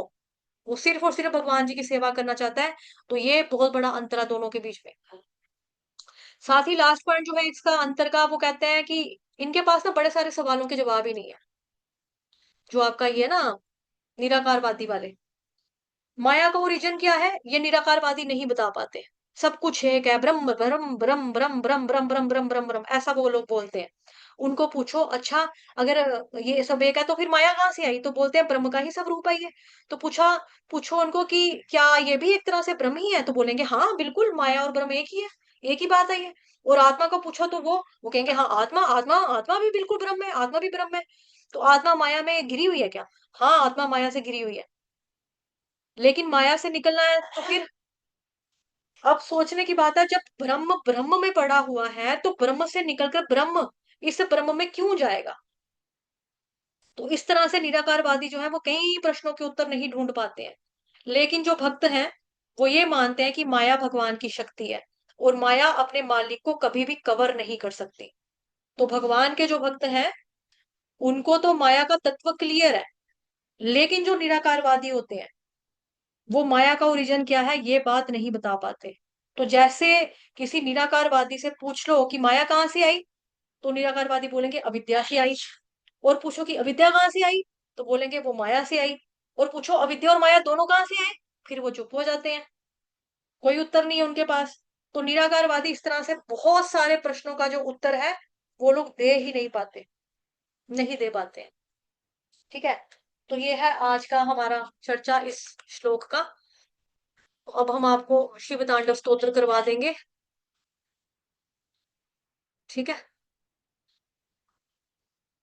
वो सिर्फ और सिर्फ भगवान जी की सेवा करना चाहता है। तो ये बहुत बड़ा अंतर है दोनों के बीच में। साथ ही लास्ट पॉइंट जो है इसका अंतर का, वो कहते हैं कि इनके पास ना बड़े सारे सवालों के जवाब ही नहीं है। जो आपका ये ना निराकारवादी वाले, माया का ओरिजिन क्या है ये निराकारवादी नहीं बता पाते। सब कुछ एक है, ब्रह्म ब्रह्म ब्रह्म ब्रह्म ब्रह्म ब्रह्म ब्रह्म ब्रह्म ब्रह्म ब्रह्म, ऐसा वो लोग बोलते हैं। उनको पूछो अच्छा, अगर ये सब एक है तो फिर माया कहाँ से आई, तो बोलते हैं ब्रह्म का ही सब रूप है ये। तो पूछो उनको कि क्या ये भी एक तरह से ब्रह्म ही है, तो बोलेंगे हाँ बिल्कुल, माया और ब्रह्म एक ही है, एक ही बात है ये। और आत्मा को पूछो तो वो कहेंगे हाँ आत्मा आत्मा आत्मा भी बिल्कुल ब्रह्म है, आत्मा भी ब्रह्म है। तो आत्मा माया में गिरी हुई है क्या? हाँ आत्मा माया से गिरी हुई है। लेकिन माया से निकलना है तो फिर अब सोचने की बात है, जब ब्रह्म ब्रह्म में पड़ा हुआ है तो ब्रह्म से निकलकर ब्रह्म इस ब्रह्म में क्यों जाएगा? तो इस तरह से निराकारवादी जो है वो कई प्रश्नों के उत्तर नहीं ढूंढ पाते हैं। लेकिन जो भक्त हैं वो ये मानते हैं कि माया भगवान की शक्ति है, और माया अपने मालिक को कभी भी कवर नहीं कर सकती। तो भगवान के जो भक्त हैं उनको तो माया का तत्व क्लियर है। लेकिन जो निराकारवादी होते हैं वो माया का ओरिजिन क्या है ये बात नहीं बता पाते। तो जैसे किसी निराकारवादी से पूछ लो कि माया कहाँ से आई, तो निराकारवादी बोलेंगे अविद्या से आई। और पूछो कि अविद्या कहाँ से आई, तो बोलेंगे वो माया से आई। और पूछो अविद्या और माया दोनों कहाँ से आए, फिर वो चुप हो जाते हैं, कोई उत्तर नहीं है उनके पास। तो निराकारवादी इस तरह से बहुत सारे प्रश्नों का जो उत्तर है वो लोग दे ही नहीं पाते, नहीं दे पाते। ठीक है, तो ये है आज का हमारा चर्चा इस श्लोक का। अब हम आपको शिव तांडव स्तोत्र करवा देंगे। ठीक है।